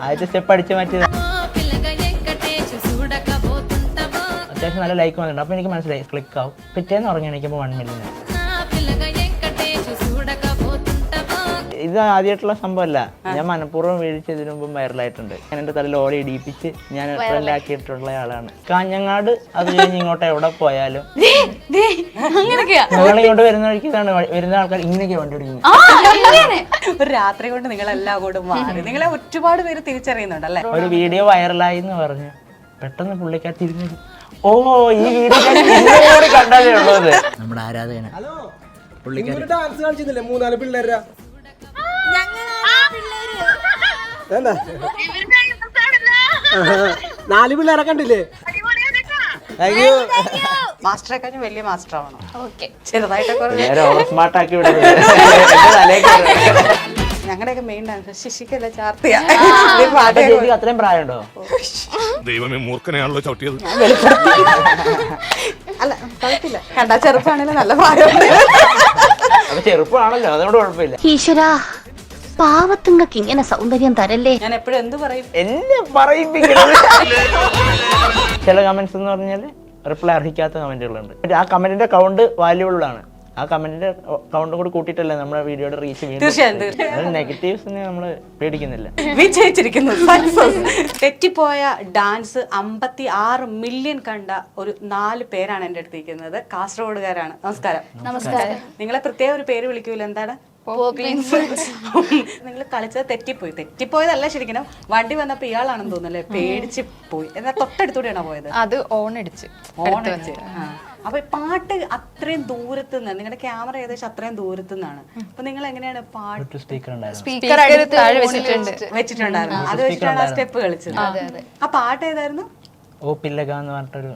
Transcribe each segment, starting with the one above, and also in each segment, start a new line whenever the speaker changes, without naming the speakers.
ആദ്യത്തെ സ്റ്റെപ്പ് അടിച്ചു മാറ്റിയത് അത്യാവശ്യം നല്ല ലൈക്ക് വന്നിട്ടുണ്ട്. അപ്പോൾ എനിക്ക് മനസ്സിലായി ക്ലിക്ക് ആവും. പിറ്റേന്ന് ഉറങ്ങി എണീക്കുമ്പോൾ 1 മില്യൺ. ഇത് ആദ്യമായിട്ടുള്ള സംഭവമല്ല, ഞാൻ മനഃപൂർവ്വം വീഴ്ചതിനു മുമ്പ് വൈറലായിട്ടുണ്ട്. ഞാൻ എൻ്റെ തലയിൽ ഓളി ഇടിപ്പിച്ച് ഞാൻ ട്രെൻഡാക്കിയിട്ടുള്ള ആളാണ്. കാഞ്ഞങ്ങാട് അത് കഴിഞ്ഞ് ഇങ്ങോട്ട് എവിടെ പോയാലും ഞങ്ങളിങ്ങോട്ട് വരുന്ന വഴിക്ക് വരുന്ന ആൾക്കാർ ഇങ്ങനെയൊക്കെ വണ്ടി ഓടിക്കുന്നു.
ഒരു രാത്രി കൊണ്ട് നിങ്ങളെല്ലാം കൂടെ മാറി നിങ്ങളെ ഒരുപാട് പേര് തിരിച്ചറിയുന്നുണ്ടല്ലേ.
ഒരു വീഡിയോ വൈറലായി എന്ന് പറഞ്ഞു പെട്ടെന്ന് പുള്ളിക്കാർ തിരിഞ്ഞു, ഓ ഈ വീഡിയോ കണ്ടാലേ ഉള്ളത് നമ്മുടെ ആരാധകന.
ഡാൻസ് കളിച്ചിരുന്നില്ലേ 3-4 പിള്ളേരാ? എന്താ 4 പിള്ളേരെ കണ്ടില്ലേ?
മാസ്റ്ററെക്കാളും വലിയ മാസ്റ്റർ ആവണം. ചെറുതായിട്ടൊക്കെ ഞങ്ങളുടെയൊക്കെ മെയിൻ ഡാൻസ് ശിശിക്കല്ല ചാർത്തിയ.
അത്രയും പ്രായമുണ്ടോ?
ദൈവമേ, മൂർഖനെയാണല്ലോ ചവിട്ടിയത്.
അല്ല കുഴപ്പമില്ല, കണ്ടാ ചെറുപ്പാണെങ്കിലും നല്ല പ്രായമുണ്ട്.
ചെറുപ്പമാണല്ലോ, അതുകൊണ്ട് കുഴപ്പമില്ല.
ഈശ്വരാ, പാവത്തുങ്ങൾക്ക് ഇങ്ങനെ സൗന്ദര്യം തരല്ലേ.
ഞാൻ എപ്പോഴും എന്ത് പറയും,
എന്നെ പറയിപ്പിക്കുന്നത്. ചില കമന്റ്സ് എന്ന് പറഞ്ഞാൽ റിപ്ലൈ അർഹിക്കാത്ത കമന്റുകളുണ്ട്. ആ കമന്റിന്റെ കൗണ്ട് വാല്യൂബിൾ ആണ്. ആ കമന്റിന്റെ കൗണ്ടും കൂടി കൂട്ടിയിട്ടല്ലേ നമ്മുടെ വീഡിയോയുടെ റീച്ച് വീണ്ടും. നെഗറ്റീവ്സിനെ നമ്മൾ പേടിക്കുന്നില്ല.
വിജയിച്ചിരിക്കുന്നു. തെറ്റിപ്പോയ ഡാൻസ് 56 മില്യൺ കണ്ട ഒരു 4 പേരാണ് എൻ്റെ അടുത്തിരിക്കുന്നത്. കാസർഗോഡുകാരാണ്. നമസ്കാരം.
നമസ്കാരം.
നിങ്ങളെ പ്രത്യേക ഒരു പേര് വിളിക്കൂല, എന്താണ്? നിങ്ങൾ കളിച്ചത് തെറ്റിപ്പോയതല്ല ശരിക്കും. വണ്ടി വന്നപ്പോ ഇയാളാണെന്ന് തോന്നുന്നല്ലേ, പേടിച്ച് പോയി. എന്നാൽ തൊട്ടടുത്തൂടെയാണോ പോയത്?
അത് ഓണടിച്ച്.
അപ്പൊ പാട്ട് അത്രയും ദൂരത്ത് നിന്ന്, നിങ്ങളുടെ ക്യാമറ ഏകദേശം അത്രയും ദൂരത്തു നിന്നാണ്. അപ്പൊ നിങ്ങൾ എങ്ങനെയാണ് പാട്ട്
സ്പീക്കർ
വെച്ചിട്ടുണ്ടായിരുന്നു? അത് വെച്ചിട്ടാണ് ആ സ്റ്റെപ്പ് കളിച്ചത്. ആ പാട്ട് ഏതായിരുന്നു?
ഓ പില്ലക എന്ന് പറഞ്ഞിട്ടൊരു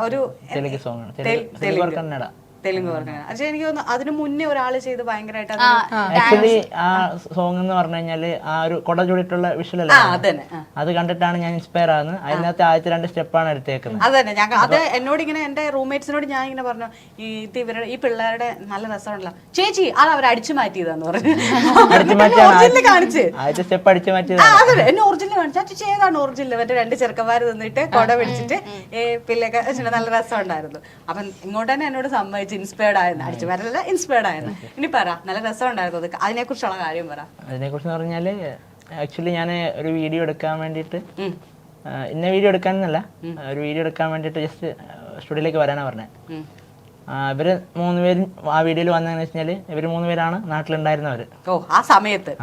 ഒരു
തെലുങ്ക് സോങ് ആണ്. കന്നഡ
തെലുങ്ക് പറഞ്ഞാൽ. പക്ഷെ എനിക്ക് തോന്നുന്നു അതിന് മുന്നേ ഒരാള് ചെയ്ത് ഭയങ്കരമായിട്ട്
ആക്ച്വലി ആ സോങ് എന്ന് പറഞ്ഞു കഴിഞ്ഞാല് ആ ഒരു കൊട ചൂടിയിട്ടുള്ള വിഷ്വൽ അത് കണ്ടിട്ടാണ് ഞാൻ ഇൻസ്പയർ ആകുന്നത്. അതിനകത്ത് ആദ്യത്തെ 2 സ്റ്റെപ്പാണ് എടുത്തേക്കുന്നത്.
അതന്നെ ഞാൻ അത് എന്നോട് ഇങ്ങനെ എന്റെ റൂംമേറ്റ്സിനോട് ഞാൻ ഇങ്ങനെ പറഞ്ഞു, ഇവരുടെ ഈ പിള്ളേരുടെ നല്ല രസമുണ്ടല്ലോ ചേച്ചി, അത് അവർ അടിച്ചു മാറ്റിയതാന്ന് പറഞ്ഞു. കാണിച്ച്
ആദ്യത്തെ സ്റ്റെപ്പ് അടിച്ചു മാറ്റിയത്
അതല്ലേ എന്നെ ഒറിജിനൽ കാണിച്ചു. ചേച്ചി ഏതാണ് ഒറിജിനൽ? മറ്റേ 2 ചെറുക്കന്മാര് നിന്നിട്ട് കൊട പിടിച്ചിട്ട് പിള്ളേക്കെ നല്ല രസം ഉണ്ടായിരുന്നു. അപ്പം ഇങ്ങോട്ട് തന്നെ എന്നോട് സമ്മതിച്ചു, ഇൻസ്പയർഡ് ആയിരുന്നു. അടിച്ചു വരല്ല, ഇൻസ്പയർഡ് ആയിരുന്നു. ഇനി പറ, നല്ല രസം ഉണ്ടായിരുന്നു. അതിനെ കുറിച്ചുള്ള കാര്യം പറ.
അതിനെ കുറിച്ച് പറഞ്ഞാല് ആക്ച്വലി ഞാൻ ഒരു വീഡിയോ എടുക്കാൻ വേണ്ടിയിട്ട്, ഇന്ന വീഡിയോ എടുക്കാനല്ല, ഒരു വീഡിയോ എടുക്കാൻ വേണ്ടിയിട്ട് ജസ്റ്റ് സ്റ്റുഡിയോയിലേക്ക് വരാനാണ് പറഞ്ഞത്. ഇവര് 3 പേരും ആ വീഡിയോയിൽ വന്നതെന്ന് വെച്ചാല് ഇവര് 3 പേരാണ് നാട്ടിലുണ്ടായിരുന്നവര്.
ഓ, ആ സമയത്ത്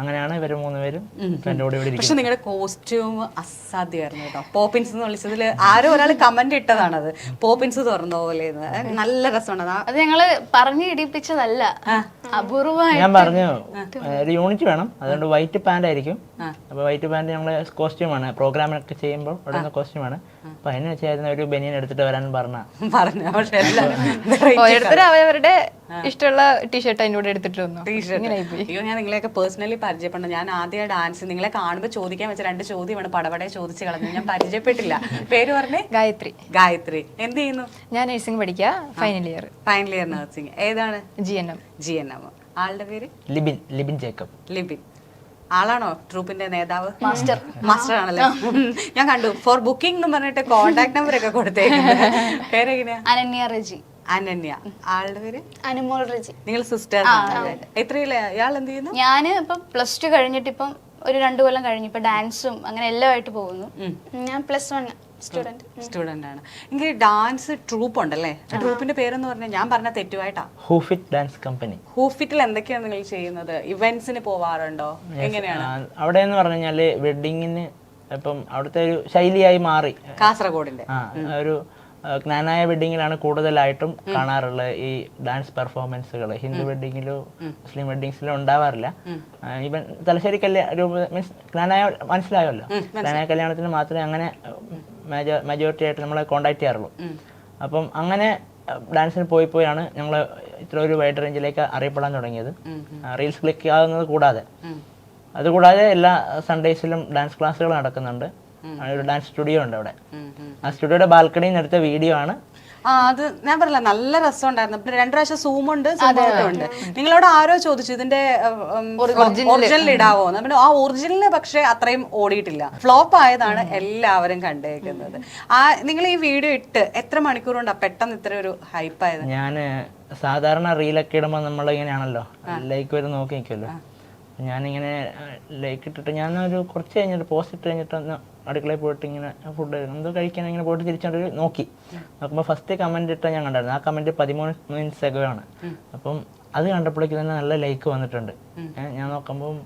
അങ്ങനെയാണ് ഇവര് 3 പേരും എന്റെ കൂടെ ഇവിടെ.
പക്ഷെ നിങ്ങളുടെ കോസ്റ്റ്യൂം അസാധ്യമായിരുന്നു കേട്ടോ. പോപ്പിൻസ് എന്ന് വിളിച്ചതിൽ ആരോ ഒരാൾ കമന്റ് ഇട്ടതാണത്, പോപ്പിൻസ് തുറന്ന പോലെ. നല്ല രസമാണ്.
അത് ഞങ്ങള് പറഞ്ഞു ഇടിപ്പിച്ചതല്ല, അപൂർവമായി.
ഞാൻ പറഞ്ഞു ഒരു യൂണിറ്റ് വേണം, അതുകൊണ്ട് വൈറ്റ് പാന്റ് ആയിരിക്കും. അപ്പൊ വൈറ്റ് പാന്റ് ഞങ്ങള് കോസ്റ്റ്യൂമാണ്, പ്രോഗ്രാമൊക്കെ ചെയ്യുമ്പോൾ ഇടുന്ന കോസ്റ്റ്യൂമാണ്. അപ്പൊ അതിന് വെച്ചായിരുന്നു ഒരു ബനിയൻ എടുത്തിട്ട് വരാൻ പറഞ്ഞു.
പക്ഷെ
ഓരോരുത്തരും അവരവരുടെ ഇഷ്ടമുള്ള ടീഷർട്ട് അതിൻ്റെ കൂടെ എടുത്തിട്ട് വന്നു.
അയ്യോ, ഞാൻ നിങ്ങളെയൊക്കെ പേഴ്സണലി പരിചയപ്പെടുന്നു. ഞാൻ ആദ്യം ഡാൻസ് നിങ്ങളെ കാണുമ്പോൾ ചോദിക്കാൻ വെച്ച 2 ചോദ്യമാണ് പടപടെ ചോദിച്ചു കളഞ്ഞു. ഞാൻ പരിചയപ്പെട്ടില്ല. പേര് പറഞ്ഞേ?
ഗായത്രി.
ഗായത്രി എന്ത് ചെയ്യുന്നു?
ഞാൻ നഴ്സിംഗ് പഠിക്കുക, ഫൈനൽ ഇയർ
നഴ്സിംഗ്. ഏതാണ്? GNM. ആളുടെ പേര്
ലിബിൻ ജേക്കബ്.
ലിബിൻ ആളാണോ ട്രൂപ്പിന്റെ നേതാവ്? മാസ്റ്റർ ആണല്ലേ. ഞാൻ കണ്ടു ഫോർ ബുക്കിംഗ് എന്ന് പറഞ്ഞിട്ട് കോണ്ടാക്ട് നമ്പർ ഒക്കെ കൊടുത്തേക്കുന്നത്. പേരെങ്ങനെയാ? അനന്യ. ആളുടെ പേര്?
അനുമോൾ റജി.
നിങ്ങൾ സിസ്റ്റർ? എത്രയില്ലേ? ഇയാൾ എന്ത് ചെയ്യുന്നു?
ഞാന് ഇപ്പൊ +2 കഴിഞ്ഞിട്ട് ഇപ്പം ഒരു 2 കൊല്ലം കഴിഞ്ഞു. ഇപ്പൊ ഡാൻസും അങ്ങനെ എല്ലാമായിട്ട് പോകുന്നു. ഞാൻ +1 സ്റ്റുഡന്റ്
ആണ്. എങ്കിൽ ഡാൻസ് ട്രൂപ്പ് ഉണ്ടല്ലേ? ട്രൂപ്പിന്റെ പേരെന്ന് പറഞ്ഞാൽ ഞാൻ പറഞ്ഞ തെറ്റുമായിട്ടാ.
ഹൂഫിറ്റ് ഡാൻസ് കമ്പനി.
ഹൂഫിറ്റിൽ എന്തൊക്കെയാണ് നിങ്ങൾ ചെയ്യുന്നത്? ഇവന്റ്സിന് പോവാറുണ്ടോ? എങ്ങനെയാണ്
അവിടെ എന്ന് പറഞ്ഞു കഴിഞ്ഞാല് വെഡിങ്ങിന് ഇപ്പം അവിടുത്തെ ഒരു ശൈലിയായി മാറി.
കാസർഗോഡിന്റെ
ഒരു ജ്ഞാനായ വെഡിങ്ങിലാണ് കൂടുതലായിട്ടും കാണാറുള്ളത് ഈ ഡാൻസ് പെർഫോമൻസുകൾ. ഹിന്ദു വെഡിങ്ങിലോ മുസ്ലിം വെഡിങ്സിലോ ഉണ്ടാവാറില്ല. ഈവൻ തലശ്ശേരി മീൻസ് ജ്ഞാനായ മനസ്സിലായല്ലോ, ജ്ഞാനായ കല്യാണത്തിന് മാത്രമേ അങ്ങനെ മെജോറിറ്റി ആയിട്ട് നമ്മളെ കോണ്ടാക്ട് ചെയ്യാറുള്ളൂ. അപ്പം അങ്ങനെ ഡാൻസിന് പോയാണ് ഞങ്ങൾ ഇത്ര ഒരു വൈഡ് റേഞ്ചിലേക്ക് അറിയപ്പെടാൻ തുടങ്ങിയത്. റീൽസ് ക്ലിക്ക് ആകുന്നത് കൂടാതെ, അതുകൂടാതെ എല്ലാ സൺഡേസിലും ഡാൻസ് ക്ലാസ്സുകൾ നടക്കുന്നുണ്ട്. ഒരു ഡാൻസ് സ്റ്റുഡിയോ ഉണ്ട് അവിടെ. ആ സ്റ്റുഡിയോയുടെ ബാൽക്കണിയിൽ നിന്ന് എടുത്ത വീഡിയോ ആണ്
അത് ഞാൻ പറഞ്ഞില്ല, നല്ല രസമുണ്ടായിരുന്നു. പിന്നെ 2 പ്രാവശ്യം സൂമുണ്ട്, ഉണ്ട്. നിങ്ങളോട് ആരോ ചോദിച്ചു ഇതിന്റെ ഒറിജിനൽ ഇടാവോ, പിന്നെ ആ ഒറിജിനലിന് പക്ഷെ അത്രയും ഓടിയിട്ടില്ല, ഫ്ലോപ്പ് ആയതാണ് എല്ലാവരും കണ്ടേക്കുന്നത്. നിങ്ങൾ ഈ വീഡിയോ ഇട്ട് എത്ര മണിക്കൂർ കൊണ്ടാ പെട്ടെന്ന് ഇത്ര ഒരു ഹൈപ്പ് ആയത്?
ഞാൻ സാധാരണ റീലൊക്കെ ഇടുമ്പോൾ നമ്മളിങ്ങനെയാണല്ലോ, ലൈക്ക് വരെ നോക്കി നിൽക്കുമല്ലോ. ഞാനിങ്ങനെ ലൈക്ക് ഇട്ടിട്ട് ഞാനൊരു കുറച്ച് കഴിഞ്ഞിട്ട് പോസ്റ്റ് ഇട്ട് കഴിഞ്ഞിട്ട് ഒന്ന് അടുക്കളയിൽ പോയിട്ട് ഇങ്ങനെ ഫുഡ് എന്തോ കഴിക്കാൻ ഇങ്ങനെ പോയിട്ട് തിരിച്ചോണ്ട് നോക്കി നോക്കുമ്പോൾ ഫസ്റ്റ് കമൻറ്റ് ഇട്ടാൽ ഞാൻ കണ്ടായിരുന്നു. ആ കമൻറ്റ് 13 മിനിറ്റ്സ് അകമാണ്. അപ്പം അത് കണ്ടപ്പോഴേക്ക് തന്നെ നല്ല ലൈക്ക് വന്നിട്ടുണ്ട്. ഞാൻ നോക്കുമ്പം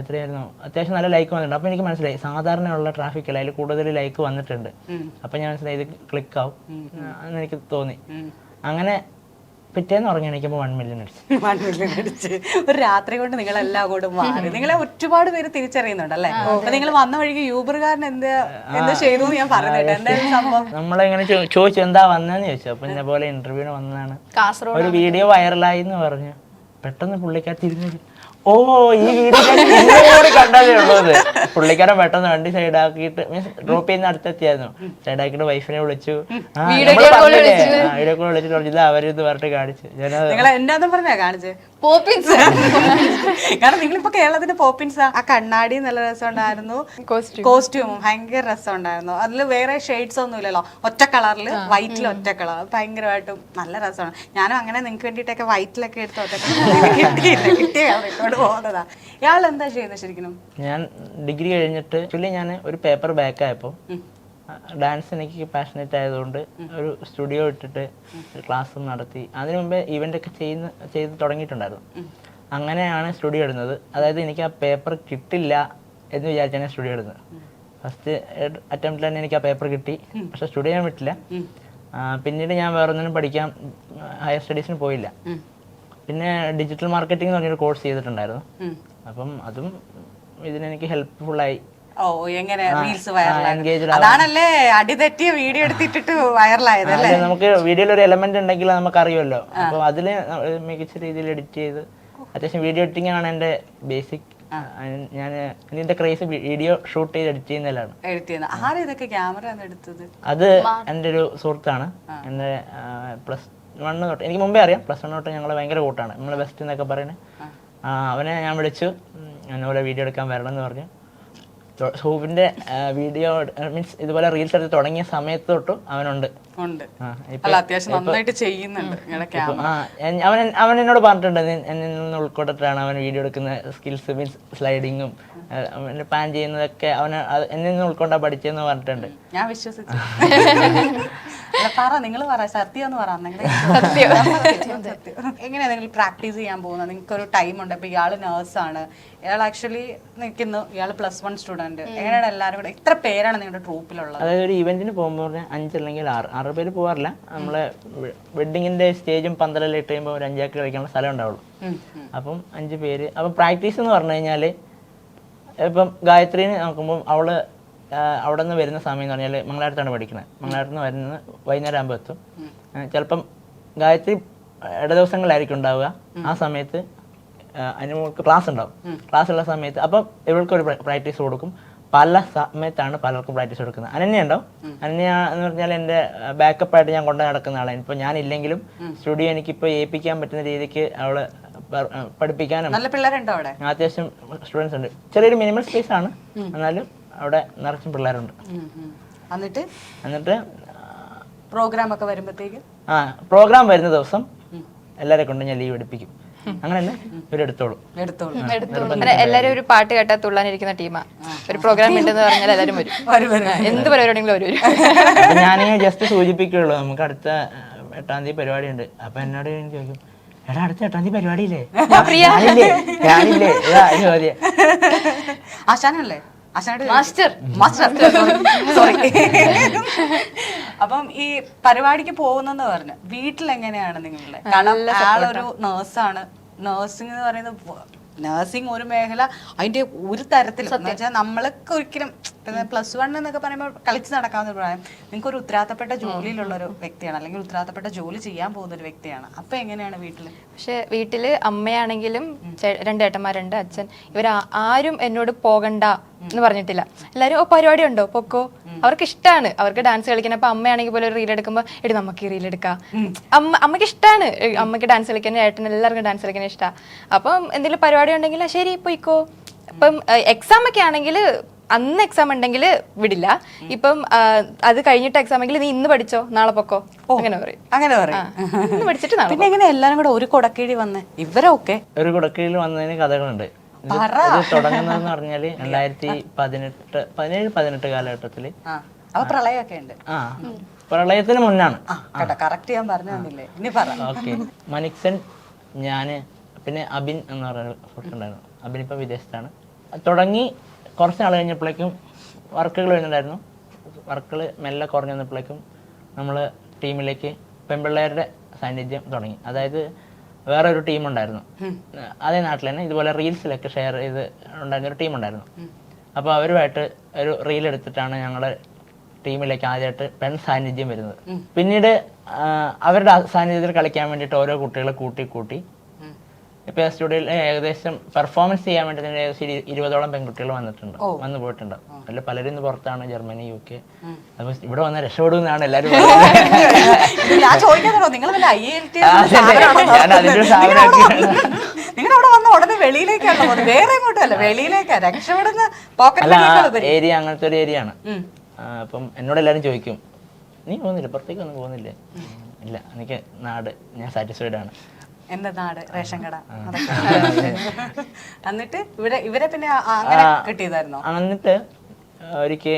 എത്രയായിരുന്നു, അത്യാവശ്യം നല്ല ലൈക്ക് വന്നിട്ടുണ്ട്. അപ്പോൾ എനിക്ക് മനസ്സിലായി സാധാരണയുള്ള ട്രാഫിക്കല്ല, അതിൽ കൂടുതൽ ലൈക്ക് വന്നിട്ടുണ്ട്. അപ്പം ഞാൻ മനസ്സിലായി ഇത് ക്ലിക്കാവും എന്നെനിക്ക് തോന്നി. അങ്ങനെ പിറ്റേന്ന് ഉറങ്ങി എണീക്കുമ്പോൾ 1 മില്യൺ അടിച്ചു.
1 മില്യൺ അടിച്ച് ഒരു രാത്രി കൊണ്ട് നിങ്ങളെല്ലാം അങ്ങോട്ട് മാറി. നിങ്ങളെ ഒരുപാട് പേര് തിരിച്ചറിയുന്നുണ്ടല്ലേ? അപ്പൊ നിങ്ങൾ വന്ന വഴിക്ക് യൂബർകാരൻ എന്താ ചെയ്തു ഞാൻ പറയുന്നുണ്ട്. എന്തായാലും സംഭവം
നമ്മളിങ്ങനെ ചോദിച്ചു എന്താ വന്നതെന്ന് ചോദിച്ചു. അപ്പം ഇന്നെ പോലെ ഇന്റർവ്യൂവിന് വന്നതാണ്, ഒരു വീഡിയോ വൈറലായി എന്ന് പറഞ്ഞു. പെട്ടെന്ന് പുള്ളിക്കാർ തിരിഞ്ഞു, ഓ ഈ വീഡിയോ കണ്ടാലേ ഉള്ളത്. പുള്ളിക്കാരൻ പെട്ടെന്ന് വണ്ടി സൈഡാക്കിയിട്ട് മീൻസ് ഡ്രോപ്പ് ചെയ്യുന്ന അടുത്തെത്തിയായിരുന്നു. സൈഡാക്കിയിട്ട് വൈഫിനെ വിളിച്ചു, വീഡിയോ കോൾ വിളിച്ചിട്ട് പറഞ്ഞു ഇത് അവരിത് പറഞ്ഞിട്ട് കാണിച്ചു.
നിങ്ങൾ എന്താന്ന് പറഞ്ഞാ കാണിച്ചേ?
പോപ്പിൻസ്.
കാരണം നിങ്ങളിപ്പോ കേരളത്തിന്റെ പോപ്പിൻസാ. ആ കണ്ണാടി നല്ല രസമുണ്ടായിരുന്നു, കോസ്റ്റ്യൂമും ഭയങ്കര രസമുണ്ടായിരുന്നു. അതിൽ വേറെ ഷെയ്ഡ്സ് ഒന്നും ഇല്ലല്ലോ, ഒറ്റ കളറിൽ വൈറ്റിൽ ഒറ്റ കളർ, ഭയങ്കരമായിട്ടും നല്ല രസമാണ്. ഞാനും അങ്ങനെ നിങ്ങൾക്ക് വേണ്ടിയിട്ടൊക്കെ വൈറ്റിലൊക്കെ എടുത്ത് ഒറ്റ കിട്ടിയ പോകുന്നതാ. ഇയാൾ എന്താ ചെയ്യുന്നത് ശരിക്കും?
ഞാൻ ഡിഗ്രി കഴിഞ്ഞിട്ട് ആക്ച്വലി ഞാൻ ഒരു പേപ്പർ ബാക്ക് ആയപ്പോൾ ഡാൻസ് എനിക്ക് പാഷനേറ്റ് ആയതുകൊണ്ട് ഒരു സ്റ്റുഡിയോ ഇട്ടിട്ട് ക്ലാസ്സും നടത്തി. അതിനു മുമ്പേ ഇവൻ്റ് ഒക്കെ ചെയ്ത് തുടങ്ങിയിട്ടുണ്ടായിരുന്നു. അങ്ങനെയാണ് സ്റ്റുഡിയോ ഇടുന്നത്. അതായത് എനിക്ക് ആ പേപ്പർ കിട്ടില്ല എന്ന് വിചാരിച്ചാണ് സ്റ്റുഡിയോ ഇടുന്നത്. ഫസ്റ്റ് അറ്റംപ്റ്റിൽ തന്നെ എനിക്ക് ആ പേപ്പർ കിട്ടി, പക്ഷെ സ്റ്റുഡിയോ ഞാൻ വിട്ടില്ല. പിന്നീട് ഞാൻ വേറൊന്നിനും പഠിക്കാൻ ഹയർ സ്റ്റഡീസിന് പോയില്ല. പിന്നെ ഡിജിറ്റൽ മാർക്കറ്റിംഗ് എന്ന് പറഞ്ഞൊരു കോഴ്സ് ചെയ്തിട്ടുണ്ടായിരുന്നു. അപ്പം അതും ഇതിനെനിക്ക് ഹെൽപ്ഫുള്ളായി.
ഓ എങ്ങനെ റീൽസ് വൈറലായത്? അതാണല്ലേ അടിതെറ്റിയ വീഡിയോ എടുത്തിട്ടിട്ട് വൈറലായത് അല്ലേ?
നമുക്ക് വീഡിയോയിൽ ഒരു എലമെന്റ് ഉണ്ടെങ്കിൽ നമുക്ക് അറിയുമല്ലോ. അപ്പോൾ അതിൽ മികച്ച രീതിയിൽ എഡിറ്റ് ചെയ്ത്, അത്യാവശ്യം വീഡിയോ എഡിറ്റിംഗ് ആണ് എൻ്റെ ബേസിക്. ഞാൻ ഇതിന്റെ ക്രേസ് വീഡിയോ ഷൂട്ട് ചെയ്ത് എഡിറ്റ് ചെയ്യുന്നതിലാണ്.
ആരൊക്കെ ക്യാമറ എടുത്തത്?
അത് എൻ്റെ ഒരു സുഹൃത്താണ്. എൻ്റെ +1 തൊട്ട് എനിക്ക് മുമ്പേ അറിയാം. +1 തൊട്ട് ഞങ്ങൾ ഭയങ്കര കൂട്ടാണ്, നമ്മൾ ബെസ്റ്റ് എന്നൊക്കെ പറയുന്നത്. അവനെ ഞാൻ വിളിച്ചു, എന്നോട് വീഡിയോ എടുക്കാൻ വരണം എന്ന് പറഞ്ഞു. സൂപിന്റെ വീഡിയോ മീൻസ് ഇതുപോലെ റീൽസ് എടുത്ത് തുടങ്ങിയ സമയത്ത് തൊട്ടും അവനുണ്ട്. അവൻ എന്നോട് പറഞ്ഞിട്ടുണ്ട്, എന്നിൽ നിന്ന് ഉൾക്കൊണ്ടിട്ടാണ് അവൻ വീഡിയോ എടുക്കുന്ന സ്കിൽസ്, മീൻസ് സ്ലൈഡിങ്ങും പാൻ ചെയ്യുന്നതൊക്കെ അവന് എന്നിൽ നിന്ന് ഉൾക്കൊണ്ടാ പഠിച്ചെന്ന് പറഞ്ഞിട്ടുണ്ട്.
ഞാൻ വിശ്വസിച്ചു. നിങ്ങൾ പറ, സത്യം എന്ന് പറയാം. എങ്ങനെയാ നിങ്ങൾ പ്രാക്ടീസ് ചെയ്യാൻ പോകുന്നത്? നിങ്ങൾക്ക് ഒരു ടൈം ഉണ്ട്. ഇപ്പൊ ഇയാള് നേഴ്സാണ്, ഇയാൾ ആക്ച്വലി നിൽക്കുന്നു, ഇയാള് +1 സ്റ്റുഡന്റ്. എങ്ങനെയാണ് എല്ലാവരും കൂടെ ഇത്ര പേരാണ് നിങ്ങളുടെ ട്രൂപ്പിലുള്ളത്?
അതായത് ഒരു ഇവന്റിന് പോകുമ്പോൾ 5 അല്ലെങ്കിൽ 6 പേര് പോകാറില്ല. നമ്മളെ വെഡിങ്ങിന്റെ സ്റ്റേജും പന്തലെല്ലാം ഇട്ട് കഴിയുമ്പോൾ ഒരു 5 ആൾക്ക് കളിക്കാനുള്ള സ്ഥലം ഉണ്ടാവുള്ളൂ. അപ്പം 5 പേര്. അപ്പം പ്രാക്ടീസ് എന്ന് പറഞ്ഞു കഴിഞ്ഞാൽ ഇപ്പം ഗായത്രീനെ നോക്കുമ്പോൾ അവള് അവിടെ നിന്ന് വരുന്ന സമയം എന്ന് പറഞ്ഞാൽ മംഗലാപുരത്താണ് പഠിക്കുന്നത്. മംഗലാപുരത്ത് നിന്ന് വരുന്നത് വൈകുന്നേരം ആകുമ്പോൾ എത്തും. ചിലപ്പം ഗായത്രി ഇട ദിവസങ്ങളിലായിരിക്കും ഉണ്ടാവുക. ആ സമയത്ത് അതിന് ക്ലാസ് ഉണ്ടാവും. ക്ലാസ് ഉള്ള സമയത്ത് അപ്പം ഇവൾക്കൊരു പ്രാക്ടീസ് കൊടുക്കും. പല സമയത്താണ് പലർക്കും പ്രാക്ടീസ് കൊടുക്കുന്നത്. അനന്യ ഉണ്ടാവും. അനന്യ എന്ന് പറഞ്ഞാൽ എൻ്റെ ബാക്കപ്പായിട്ട് ഞാൻ കൊണ്ടു നടക്കുന്ന ആളാണ്. ഇപ്പോൾ ഞാനില്ലെങ്കിലും സ്റ്റുഡിയോ എനിക്കിപ്പോൾ ഏൽപ്പിക്കാൻ പറ്റുന്ന രീതിക്ക് അവള് പഠിപ്പിക്കാനും.
നല്ല പിള്ളേരുണ്ടോ അവിടെ?
അത്യാവശ്യം സ്റ്റുഡൻസ് ഉണ്ട്. ചെറിയൊരു മിനിമൽ സ്പേസ് ആണ്, എന്നാലും അവിടെ നിറച്ചും പിള്ളേരുണ്ട്. എന്നിട്ട്
പ്രോഗ്രാം ഒക്കെ വരുമ്പോഴത്തേക്ക്
പ്രോഗ്രാം വരുന്ന ദിവസം എല്ലാവരെ കൊണ്ട് ഞാൻ ലീവ് എടുപ്പിക്കും. അങ്ങനെയല്ല ഇവരെടുത്തോളും.
എല്ലാരും ഒരു പാട്ട് കേട്ടാൽ തുള്ളാനിരിക്കുന്ന ടീമാ. ഒരു പ്രോഗ്രാം ഉണ്ടെന്ന് പറഞ്ഞാൽ എല്ലാവരും വരും. എന്ത് പരിപാടിയെങ്കിലും അവർ വരും.
ഞാനിങ്ങനെ ജസ്റ്റ് സൂചിപ്പിക്കുള്ളൂ, നമുക്ക് അടുത്ത 8-ാം തീയതി പരിപാടി ഉണ്ട്. അപ്പൊ എന്നോട് ചോദിക്കും, എടാ അടുത്ത 8-ാം തീയതി പരിപാടിയില്ലേ? ഞാനില്ലേ? ചോദ്യം.
ആശാനല്ലേ?
മാസ്റ്റർ.
സോറി. അപ്പം ഈ പരിപാടിക്ക് പോകുന്നെന്ന് പറഞ്ഞു, വീട്ടിൽ എങ്ങനെയാണ് നിങ്ങളുടെ? കാരണം ആളൊരു നേഴ്സാണ്. നേഴ്സിംഗ് എന്ന് പറയുന്നത്, നേഴ്സിംഗ് ഒരു മേഖല, അതിന്റെ ഒരു തരത്തിൽ നമ്മൾക്ക് ഒരിക്കലും പിന്നെ +1 എന്നൊക്കെ പറയുമ്പോൾ കളിച്ച് നടക്കാവുന്ന പ്രായം. നിങ്ങൾക്ക് ഒരു ഉത്തരവാദിത്തപ്പെട്ട ജോലിയിലുള്ള ഒരു വ്യക്തിയാണ്, അല്ലെങ്കിൽ ഉത്തരവാദിത്തപ്പെട്ട ജോലി ചെയ്യാൻ പോകുന്ന ഒരു വ്യക്തിയാണ്. അപ്പൊ എങ്ങനെയാണ് വീട്ടില്?
പക്ഷെ വീട്ടില് അമ്മയാണെങ്കിലും 2 ഏട്ടന്മാരുണ്ട്, അച്ഛൻ, ആരും എന്നോട് പോകണ്ട എന്ന് പറഞ്ഞിട്ടില്ല. എല്ലാരും പരിപാടി ഉണ്ടോ പൊക്കോ, അവർക്ക് ഇഷ്ടമാണ്, അവർക്ക് ഡാൻസ് കളിക്കാൻ. അപ്പൊ അമ്മയാണെങ്കിൽ പോലെ ഒരു റീൽ എടുക്കുമ്പോൾ എടി നമുക്ക് ഈ റീൽ എടുക്കാം, അമ്മയ്ക്ക് ഇഷ്ടമാണ്, അമ്മയ്ക്ക് ഡാൻസ് കളിക്കാൻ, ഏട്ടൻ എല്ലാവർക്കും ഡാൻസ് കളിക്കാൻ ഇഷ്ടമാണ്. അപ്പം എന്തെങ്കിലും പരിപാടി ഉണ്ടെങ്കിൽ ശരി പോയിക്കോ. ഇപ്പം എക്സാം ഒക്കെ ആണെങ്കിൽ അന്ന് എക്സാം ഉണ്ടെങ്കിൽ വിടില്ല. ഇപ്പം അത് കഴിഞ്ഞിട്ട് എക്സാം എങ്കിൽ നീ ഇന്ന് പഠിച്ചോ നാളെ പൊക്കോ അങ്ങനെ പറയും.
അങ്ങനെ പറയും.
ഇന്ന് പഠിച്ചിട്ട് നാളെ
പിന്നെ എങ്ങനെ എല്ലാരും കൂടെ ഒരു കുടക്കീഴി വന്നേ ഇവരൊക്കെ?
ഒരു കുടക്കീഴിൽ വന്നതിന് കഥകളുണ്ട്. ഇത് തുടങ്ങുന്നതെന്ന് പറഞ്ഞാല് 2017-18 കാലഘട്ടത്തില്.
അപ്പൊ പ്രളയമൊക്കെ ഉണ്ട്.
ആ പ്രളയത്തിന് മുന്നാണ്.
കറക്റ്റ് ഞാൻ പറഞ്ഞു തന്നില്ലേ, ഇനി പറ.
ഓക്കെ. മനിക്സൺ, ഞാന്, പിന്നെ അബിൻ എന്ന് പറയുന്ന സുഹൃത്തുണ്ടായിരുന്നു. അബിൻ ഇപ്പം വിദേശത്താണ്. തുടങ്ങി കുറച്ച് നാൾ കഴിഞ്ഞപ്പോഴേക്കും വർക്കുകൾ വരുന്നുണ്ടായിരുന്നു. വർക്കുകൾ മെല്ലെ കുറഞ്ഞു വന്നപ്പോഴേക്കും നമ്മൾ ടീമിലേക്ക് പെൺപിള്ളേരുടെ സാന്നിധ്യം തുടങ്ങി. അതായത് വേറെ ഒരു ടീമുണ്ടായിരുന്നു അതേ നാട്ടിൽ തന്നെ, ഇതുപോലെ റീൽസിലൊക്കെ ഷെയർ ചെയ്ത് ഉണ്ടായിരുന്നൊരു ടീമുണ്ടായിരുന്നു. അപ്പോൾ അവരുമായിട്ട് ഒരു റീൽ എടുത്തിട്ടാണ് ഞങ്ങളുടെ ടീമിലേക്ക് ആദ്യമായിട്ട് പെൺ സാന്നിധ്യം വരുന്നത്. പിന്നീട് അവരുടെ സാന്നിധ്യത്തിൽ കളിക്കാൻ വേണ്ടിയിട്ട് ഓരോ കുട്ടികളെ കൂട്ടി ഇപ്പോൾ സ്റ്റുഡിയോയിൽ ഏകദേശം പെർഫോമൻസ് ചെയ്യാൻ വേണ്ടി തന്നെ ഏകദേശം 20ഓളം പെൺകുട്ടികൾ വന്നു പോയിട്ടുണ്ട്. അതിൽ പലരും ഇന്ന് പുറത്താണ്, ജർമ്മനി, UK. അപ്പോൾ ഇവിടെ വന്നാൽ രക്ഷപ്പെടുമെന്നാണ് എല്ലാവരും
നിങ്ങളവിടെ വന്ന ഉടനെ വെളിയിലേക്കാണോ? വേറെ എങ്ങോട്ടല്ല, വെളിയിലേക്കാ രക്ഷപ്പെടുന്ന.
ഏരിയ അങ്ങനത്തെ ഒരു ഏരിയ ആണ്. അപ്പം എന്നോട് എല്ലാവരും ചോദിക്കും, നീ പോകുന്നില്ല, പുറത്തേക്കൊന്നും പോകുന്നില്ലേ? ഇല്ല, എനിക്ക് നാട്, ഞാൻ സാറ്റിസ്ഫൈഡ് ആണ്.
എന്റെ നാട് റേഷൻ കട. എന്നിട്ട് ഇവരെ പിന്നെ അങ്ങനെ കിട്ടിയതായിരുന്നോ?
എന്നിട്ട് ഒരിക്കൽ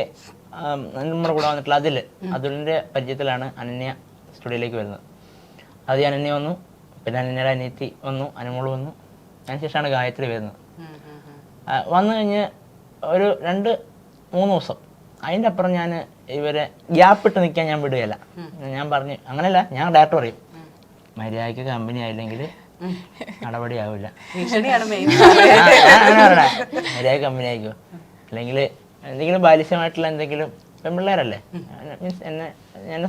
നമ്മുടെ കൂടെ വന്നിട്ടുള്ള അതുലിന്റെ പരിചയത്തിലാണ് അനന്യ സ്റ്റുഡിയോയിലേക്ക് വരുന്നത്. ആദ്യം അനന്യ വന്നു, പിന്നെ അനന്യയുടെ അനിയത്തി വന്നു, അനുമോള് വന്നു. അതിനുശേഷമാണ് ഗായത്രി വരുന്നത്. വന്നു കഴിഞ്ഞ് ഒരു 2-3 ദിവസം അതിൻ്റെ അപ്പുറം ഞാൻ ഇവരെ ഗ്യാപ്പിട്ട് നിൽക്കാൻ ഞാൻ വിടുകയില്ല. ഞാൻ പറഞ്ഞു, അങ്ങനെയല്ല, ഞാൻ ഡയറക്റ്റ് പറയും, മര്യാദയ്ക്ക് കമ്പനി ആയില്ലെങ്കിൽ നടപടിയാവില്ല. മര്യാദ കമ്പനി ആയിക്കോ, അല്ലെങ്കിൽ എന്തെങ്കിലും ബാലിശ്യമായിട്ടുള്ള എന്തെങ്കിലും പെൺപിള്ളേരല്ലേ, മീൻസ് എന്നെ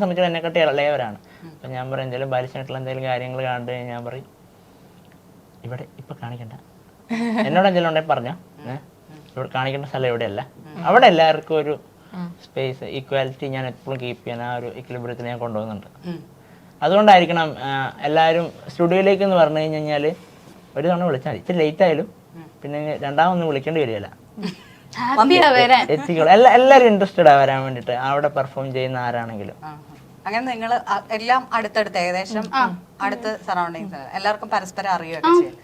സംബന്ധിച്ച് എന്നെക്കാട്ടി ഇളയവരാണ്. അപ്പം ഞാൻ പറയും, എന്തെങ്കിലും ബാലിശ്യമായിട്ടുള്ള എന്തെങ്കിലും കാര്യങ്ങൾ കണ്ടു കഴിഞ്ഞാൽ ഞാൻ പറയും, ഇവിടെ ഇപ്പം കാണിക്കണ്ട, എന്നോട് എന്തെങ്കിലും ഉണ്ടെങ്കിൽ പറഞ്ഞോ, ഇവിടെ കാണിക്കേണ്ട സ്ഥലം ഇവിടെയല്ല. അവിടെ എല്ലാവർക്കും ഒരു സ്പേസ്, ഈക്വാലിറ്റി ഞാൻ എപ്പോഴും കീപ്പ് ചെയ്യാൻ ആ ഒരു ഇക്വിലിബ്രിയത്തിൽ ഞാൻ കൊണ്ടുപോകുന്നുണ്ട്. അതുകൊണ്ടായിരിക്കണം എല്ലാവരും സ്റ്റുഡിയോയിലേക്ക് എന്ന് പറഞ്ഞു കഴിഞ്ഞാൽ ഒരു തവണ വിളിച്ചാൽ മതി, ഇച്ചിരി ലേറ്റ് ആയാലും പിന്നെ രണ്ടാമതൊന്നും വിളിക്കേണ്ടി വരികയില്ല, എത്തിക്കോളും. എല്ലാവരും ഇൻട്രസ്റ്റഡ് ആ വരാൻ വേണ്ടിയിട്ട്, അവിടെ പെർഫോം ചെയ്യുന്ന ആരാണെങ്കിലും.
അങ്ങനെ നിങ്ങൾ എല്ലാം അടുത്തടുത്ത് ഏകദേശം അടുത്ത സറൗണ്ടിങ്സ് എല്ലാവർക്കും പരസ്പരം അറിയുകയൊക്കെ ചെയ്യും.